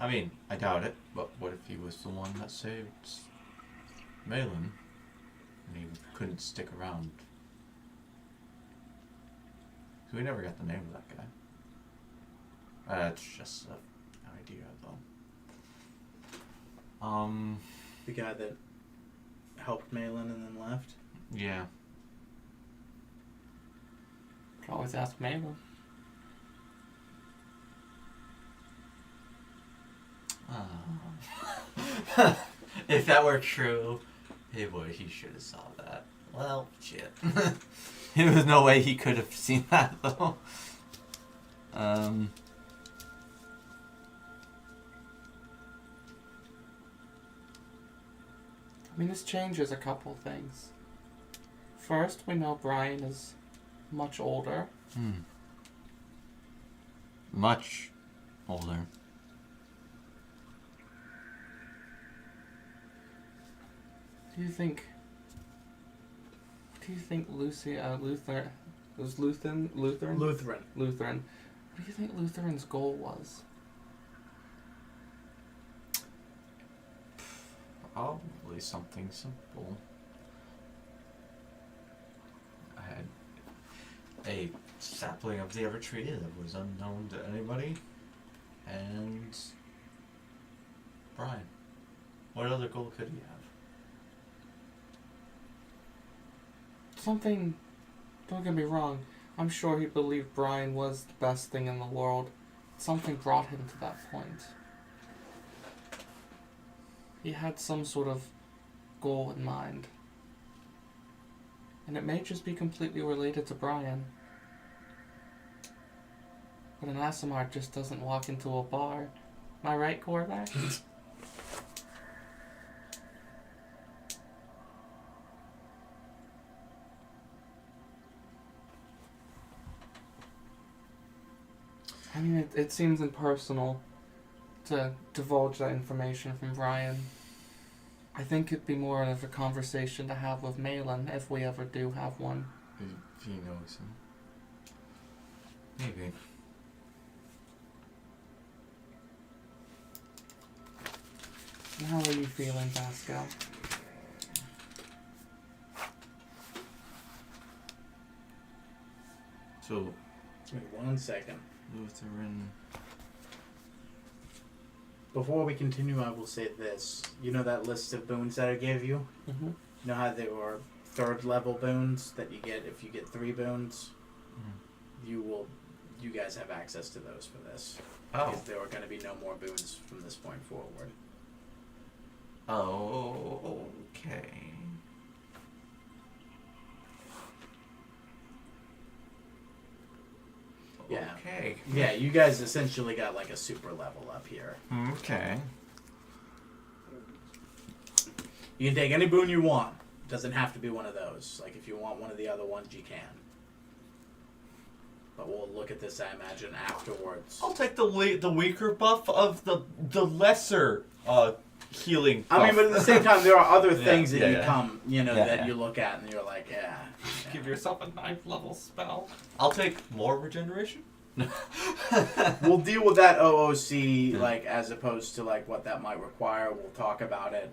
I mean, I doubt it, but what if he was the one that saved Malin and he couldn't stick around? So we never got the name of that guy. It's just an idea, though. The guy that helped Malin and then left? Yeah. Can always ask Mabel. Oh. If that were true, hey boy, he should have saw that. Well, shit. There was no way he could have seen that though. I mean, this changes a couple things. First, we know Brian is much older. Much older. Do you think Lucy, Luther, was Lutheran? Lutheran. Lutheran. What do you think Lutheran's goal was? Probably something simple. I had a sapling of the Evertree that was unknown to anybody, and Brian. What other goal could he have? Something, don't get me wrong, I'm sure he believed Brian was the best thing in the world. Something brought him to that point. He had some sort of goal in mind. And it may just be completely related to Brian. But an Asimar just doesn't walk into a bar. Am I right, Korvac? I mean, it seems impersonal to divulge that information from Brian. I think it'd be more of a conversation to have with Malin if we ever do have one. If he knows him. Maybe. And how are you feeling, Pascal? So, Give me 1 second. Lutheran. Before we continue, I will say this. You know that list of boons that I gave you? Mm-hmm. You know how they were 3rd level boons that you get if you get 3 boons? You guys have access to those for this. Oh. Because there are going to be no more boons from this point forward. Oh, okay. Yeah. Okay. Yeah, you guys essentially got like a super level up here. Okay. You can take any boon you want. Doesn't have to be one of those. Like if you want one of the other ones, you can. But we'll look at this, I imagine, afterwards. I'll take the weaker buff of the lesser healing buff. I mean, but at the same time, there are other Yeah, things that yeah. that you look at and you're like, yeah. Give yourself a 9th level spell. I'll take more regeneration. We'll deal with that OOC, like, as opposed to, like, what that might require. We'll talk about it.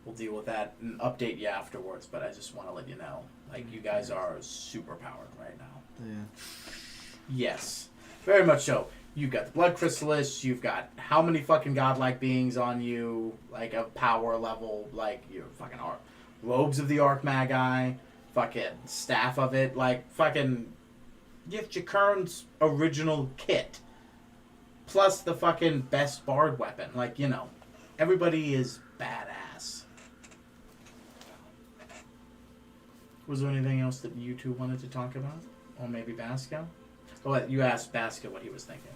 We'll deal with that and update you afterwards, but I just want to let you know. Like, you guys are super powered right now. Yeah. Yes. Very much so. You've got the Blood Chrysalis, you've got how many fucking godlike beings on you, like, a power level, like, your fucking Robes of the Archmagi, fucking Staff of it, like, fucking... You have Jakurn's original kit. Plus the fucking best bard weapon. Like, you know. Everybody is badass. Was there anything else that you two wanted to talk about? Or maybe Basco? Oh, you asked Basco what he was thinking.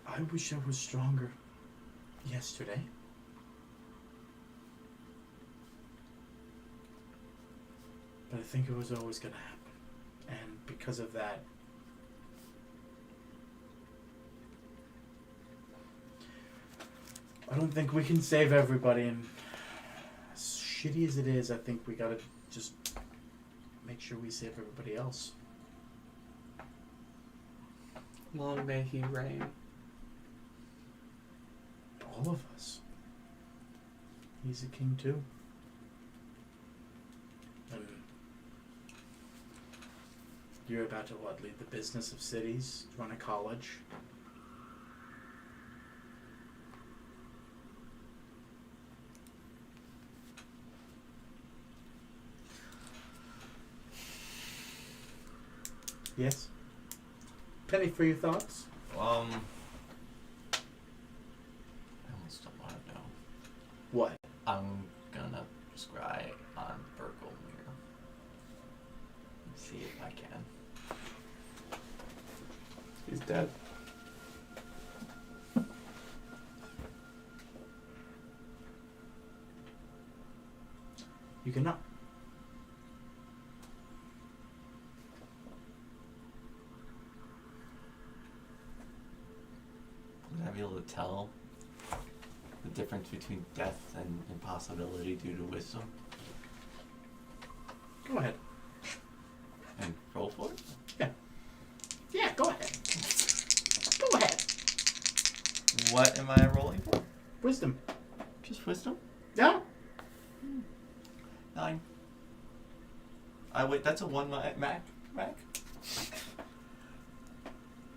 I wish I was stronger yesterday. But I think it was always going to happen. And because of that, I don't think we can save everybody. And as shitty as it is, I think we got to just make sure we save everybody else. Long may he reign. All of us. He's a king too. And you're about to what? Lead the business of cities? Run a college? Yes. Penny for your thoughts. I almost don't want to know. What? I'm gonna scry on Berkelmere. See if I can. He's dead. You cannot. Would I be able to tell the difference between death and impossibility due to wisdom? Go ahead. And roll for it? Yeah, go ahead. Go ahead. What am I rolling for? Wisdom. Just wisdom? Yeah. 9. Wait, that's a 1 Mac?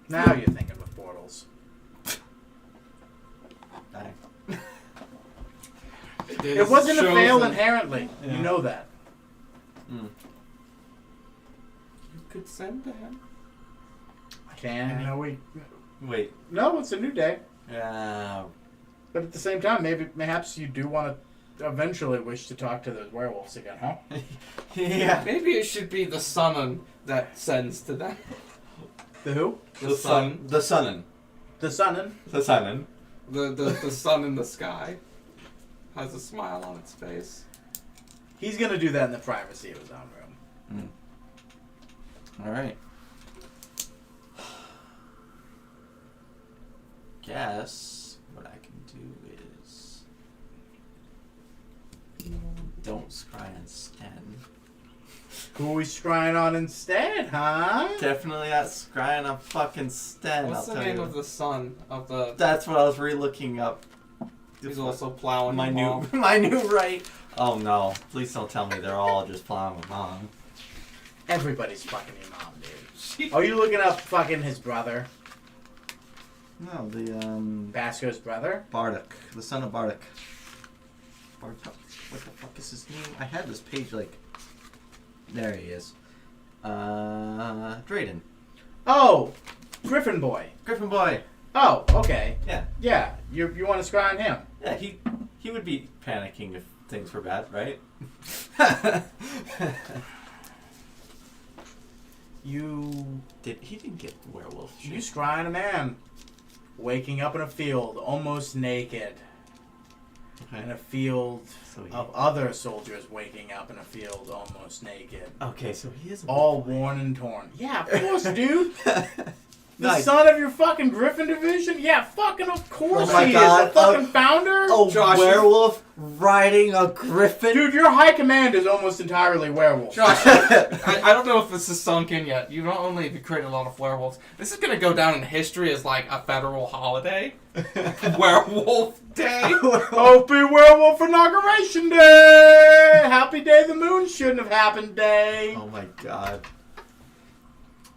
Now you're thinking with portals. 9. It wasn't a fail chosen. inherently. Yeah. You know that. Mm. You could send to him. I can. You know, Wait. No, it's a new day. Yeah. But at the same time, mayhaps you do want to eventually wish to talk to those werewolves again, huh? Yeah. Maybe it should be the sun that sends to them. The who? The sun. The sunnin. The sunnin. The sunnin. The sun in the sky has a smile on its face. He's gonna do that in the privacy of his own room. Alright. Guess what I can do is don't scry on Sten. Who are we scrying on instead, huh? Definitely not scrying on fucking Sten. What's I'll the tell name you. of the son of the? That's what I was re-looking up. He's also plowing my the new mom. my new right. Oh no! Please don't tell me they're all just plowing with mom. Everybody's fucking your mom, dude. Are you looking up fucking his brother? No, the Basco's brother? Bardock, the son of Bardock. Bardock. What the fuck is his name? I had this page like. There he is. Drayden. Oh! Griffin Boy. Griffin boy. Oh, okay. Yeah. Yeah, you want to scry on him? Yeah, he would be panicking if things were bad, right? He didn't get werewolf shit. You scry on a man. Waking up in a field, almost naked. In a field So he- of other soldiers waking up in a field almost naked. Okay, so he is a All worn and torn. Yeah, of course, dude. The Nice. son of your fucking Griffin division? Yeah, fucking of course Oh my he God. is. The fucking founder? Oh, Josh, werewolf riding a griffin. Dude, your high command is almost entirely werewolf. Josh, I don't know if this is sunk in yet. You not only have you created a lot of werewolves, this is gonna go down in history as like a federal holiday. Werewolf Day. Happy Werewolf Inauguration Day! Happy Day the Moon Shouldn't Have Happened Day! Oh my god.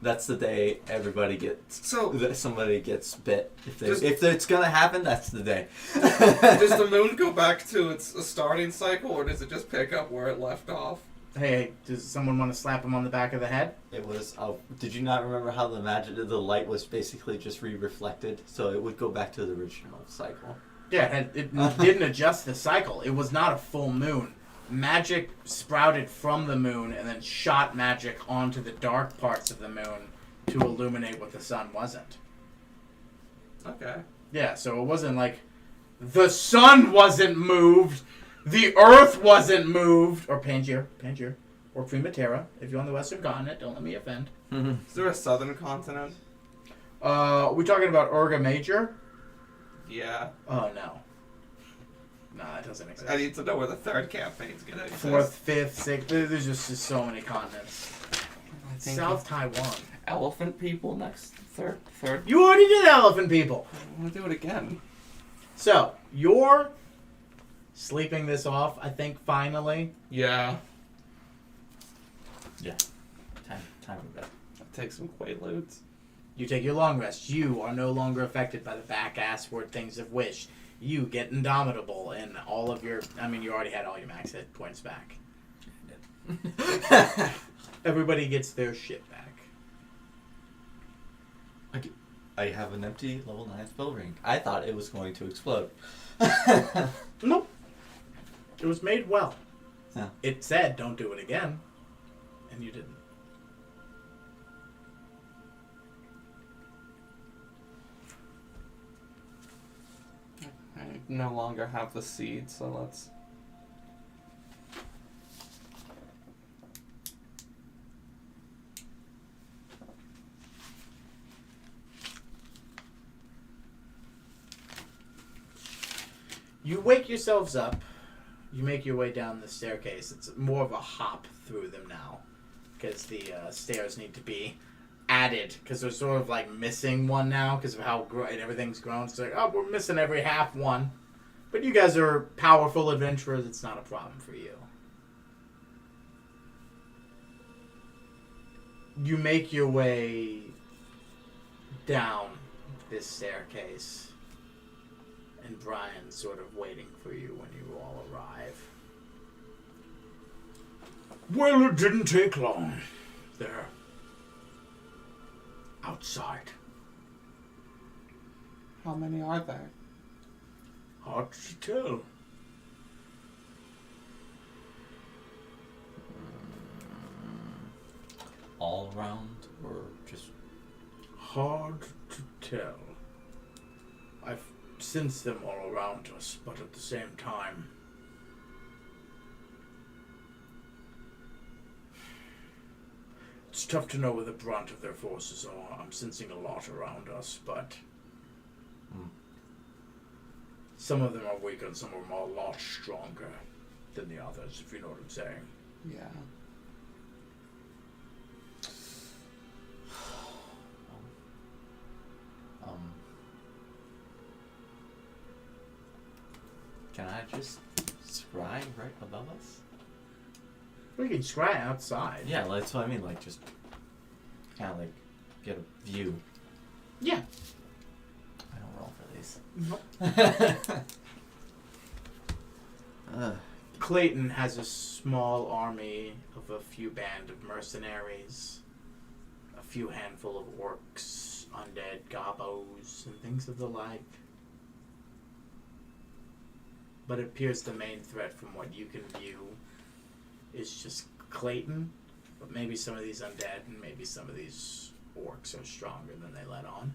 That's the day everybody gets. So- that somebody gets bit. Does- If it's gonna happen, that's the day. Does the moon go back to its starting cycle, or does it just pick up where it left off? Hey, does someone want to slap him on the back of the head? It was. Oh, did you not remember how the light was basically just re-reflected, so it would go back to the original cycle? Yeah, it didn't adjust the cycle. It was not a full moon. Magic sprouted from the moon and then shot magic onto the dark parts of the moon to illuminate what the sun wasn't. Okay. Yeah, so it wasn't like the sun wasn't moved, the earth wasn't moved, or Pangaea, or Primaterra. If you're on the western continent, don't let me offend. Is there a southern continent? We talking about Urga Major? Yeah. Oh, no. No, that doesn't exist. I need to know where the third campaign's gonna exist. Fourth, fifth, sixth. There's just so many continents. I think South Taiwan. elephant people next third. You already did elephant people. I want to do it again. So, you're sleeping this off, I think, finally. Yeah. Time of that. I'll take some Quaaludes. You take your long rest. You are no longer affected by the back ass word things of wish. You get indomitable and all of your... I mean, you already had all your max hit points back. Everybody gets their shit back. I have an empty level 9 spell ring. I thought it was going to explode. Nope. It was made well. Yeah. It said, "Don't do it again," and you didn't. I no longer have the seed, so let's. You wake yourselves up. You make your way down the staircase. It's more of a hop through them now, because the stairs need to be added, because they're sort of like missing one now because of how everything's grown. It's like, oh, we're missing every half one. But you guys are powerful adventurers. It's not a problem for you. You make your way down this staircase. And Brian's sort of waiting for you when you all arrive. Well, it didn't take long. They're outside. How many are there? Hard to tell. All around, or just... Hard to tell. I've sensed them all around us, but at the same time, it's tough to know where the brunt of their forces are. I'm sensing a lot around us, but some of them are weaker and some of them are a lot stronger than the others, if you know what I'm saying. Yeah. Can I just scry right above us? We can scry outside. Yeah, that's what I mean. Like, just kind of like get a view. Yeah. I don't roll for these. Nope. Clayton has a small army of a few band of mercenaries, a few handful of orcs, undead gobos, and things of the like. But it appears the main threat from what you can view is just Clayton, but maybe some of these undead and maybe some of these orcs are stronger than they let on.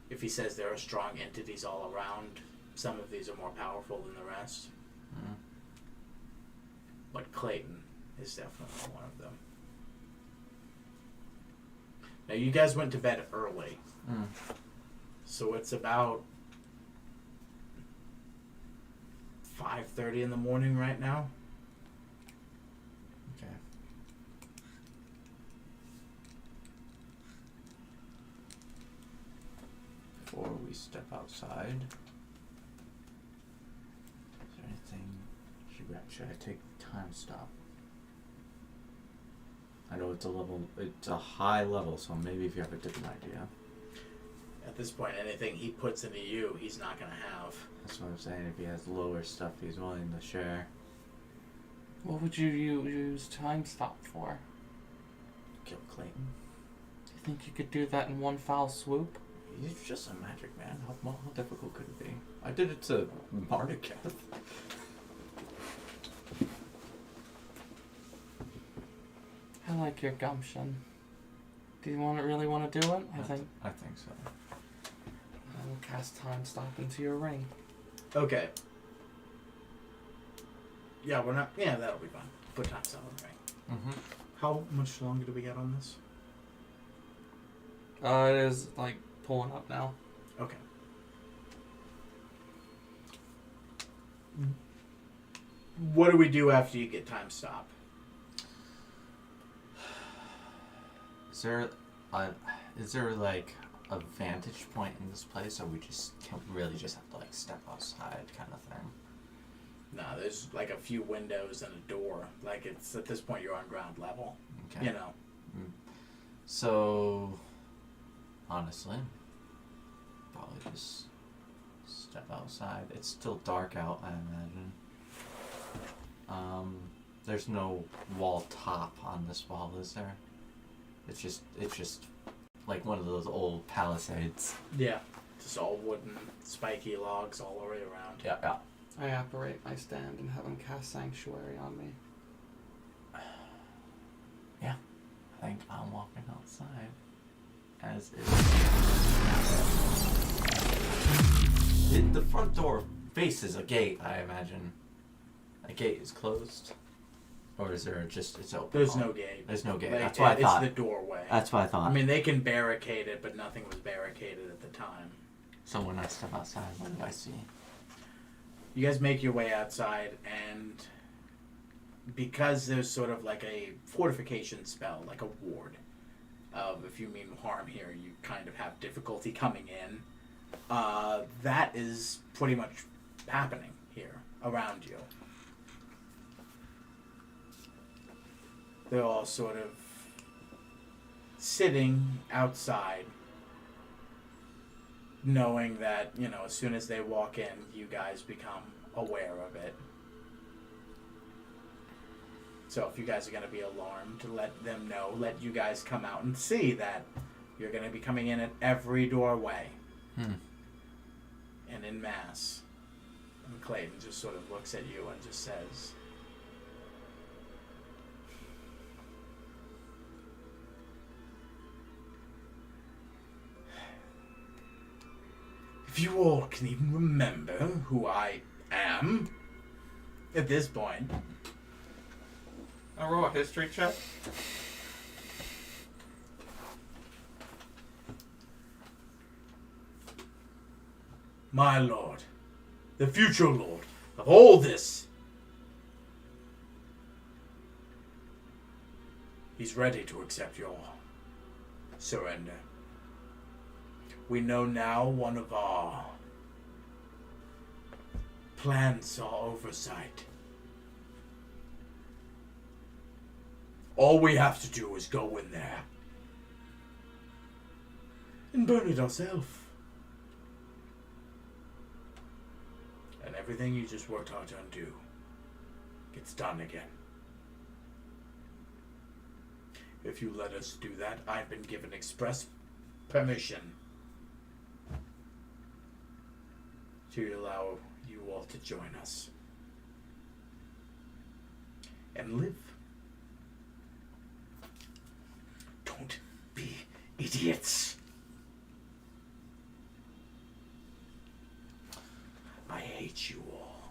If he says there are strong entities all around, some of these are more powerful than the rest. Mm. But Clayton is definitely one of them. Now, you guys went to bed early, so it's about 5:30 in the morning right now. Okay. Before we step outside, is there anything? Should I take time stop? I know it's a high level, so maybe if you have a different idea. At this point, anything he puts into you, he's not going to have. That's what I'm saying. If he has lower stuff, he's willing to share. What would you use time stop for? Kill Clayton. Do you think you could do that in one foul swoop? He's just a magic man. How difficult could it be? I did it to Marduketh. I like your gumption. Do you really want to do it? I think so. I will cast time stop into your ring. Okay. Yeah, we're not. Yeah, that'll be fine. Put time stop on the ring. Mm-hmm. How much longer do we get on this? It is like pulling up now. Okay. What do we do after you get time stop? Is there like a vantage point in this place, or we just really just have to like step outside kind of thing? No, there's like a few windows and a door. Like it's at this point you're on ground level. Okay. You know. So, honestly, probably just step outside. It's still dark out, I imagine. There's no wall top on this wall, is there? It's just like one of those old palisades. Yeah. Just all wooden, spiky logs all the way around. Yeah, yeah. I apparate my stand and have him cast Sanctuary on me. Yeah. I think I'm walking outside. As is. The front door faces a gate, I imagine. A gate is closed? Or is there just, it's open? There's no gate. There's no gate. Like, That's what I thought. It's the doorway. That's what I thought. I mean, they can barricade it, but nothing was barricaded at the time. So when I step outside, what do I see? You guys make your way outside, and because there's sort of like a fortification spell, like a ward of if you mean harm here, you kind of have difficulty coming in. That is pretty much happening here around you. They're all sort of sitting outside, knowing that, you know, as soon as they walk in, you guys become aware of it. So if you guys are going to be alarmed, to let them know, let you guys come out and see that you're going to be coming in at every doorway. And in mass. And Clayton just sort of looks at you and just says, if you all can even remember who I am at this point. I roll a history check. My lord, the future lord of all this. He's ready to accept your surrender. We know now one of our plans saw oversight. All we have to do is go in there and burn it ourselves. And everything you just worked hard to undo gets done again. If you let us do that, I've been given express permission to allow you all to join us and live. Don't be idiots. I hate you all.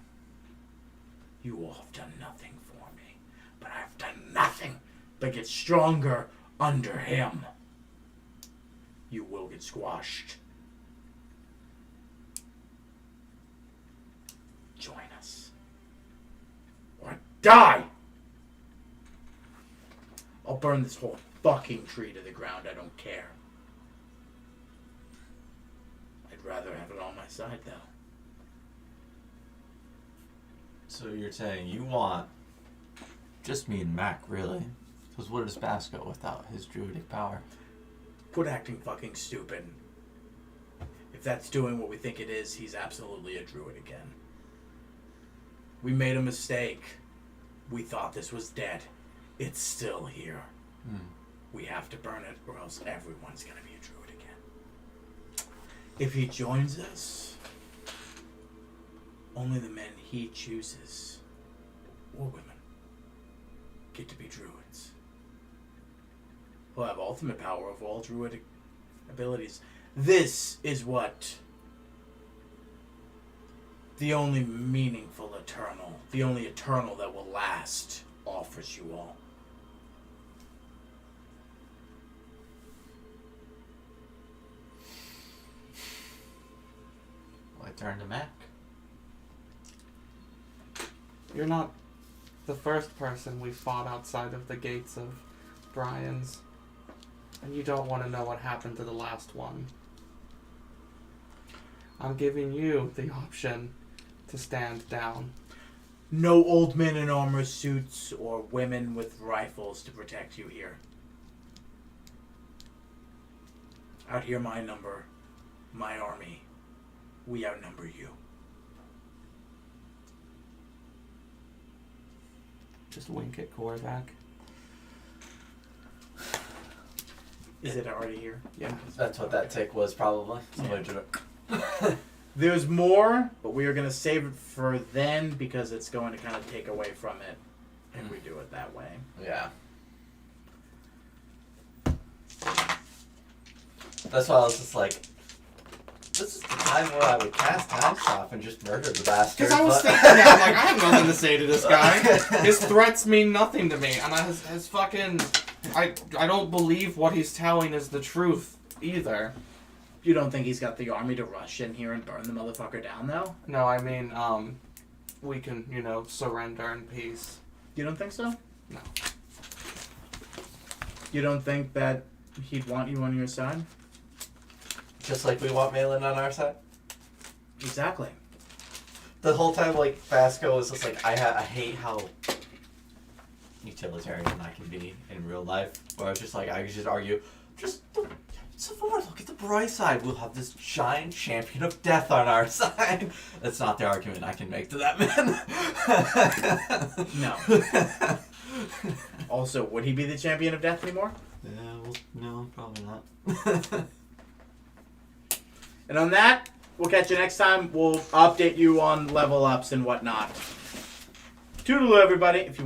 You all have done nothing for me, but I've done nothing but get stronger under him. You will get squashed. Join us. Or die! I'll burn this whole fucking tree to the ground. I don't care. I'd rather have it on my side, though. So you're saying you want just me and Mac, really? Because what is Basco without his druidic power? Quit acting fucking stupid. If that's doing what we think it is, he's absolutely a druid again. We made a mistake. We thought this was dead. It's still here. We have to burn it, or else everyone's gonna be a druid again. If he joins us, only the men he chooses, or women, get to be druids. We'll have ultimate power of all druidic abilities. This is what the only meaningful eternal, the only eternal that will last, offers you all. I turn to Mac. You're not the first person we fought outside of the gates of Brian's. And you don't want to know what happened to the last one. I'm giving you the option to stand down. No old men in armor suits or women with rifles to protect you here. Out here, my number, my army. We outnumber you. Just wink at Korvac. Is it already here? Yeah, that's what that tick was probably. Somebody did it. There's more, but we are going to save it for then because it's going to kind of take away from it if we do it that way. Yeah. That's why I was just like, this is the time where I would cast Time Stop and just murder the bastard. Because I was but- thinking that, I'm like, I have nothing to say to this guy. His threats mean nothing to me, and his fucking, I don't believe what he's telling is the truth either. You don't think he's got the army to rush in here and burn the motherfucker down, though? No, I mean, we can, surrender in peace. You don't think so? No. You don't think that he'd want you on your side? Just like we want Malin on our side. Exactly. The whole time, like, Vasco was just like, I hate how utilitarian I can be in real life. Where I was just like, I could just argue, Civil War, look at the bright side. We'll have this giant champion of death on our side. That's not the argument I can make to that man. No. Also, would he be the champion of death anymore? Yeah, well, no, probably not. And on that, we'll catch you next time. We'll update you on level ups and whatnot. Toodaloo, everybody. If you would.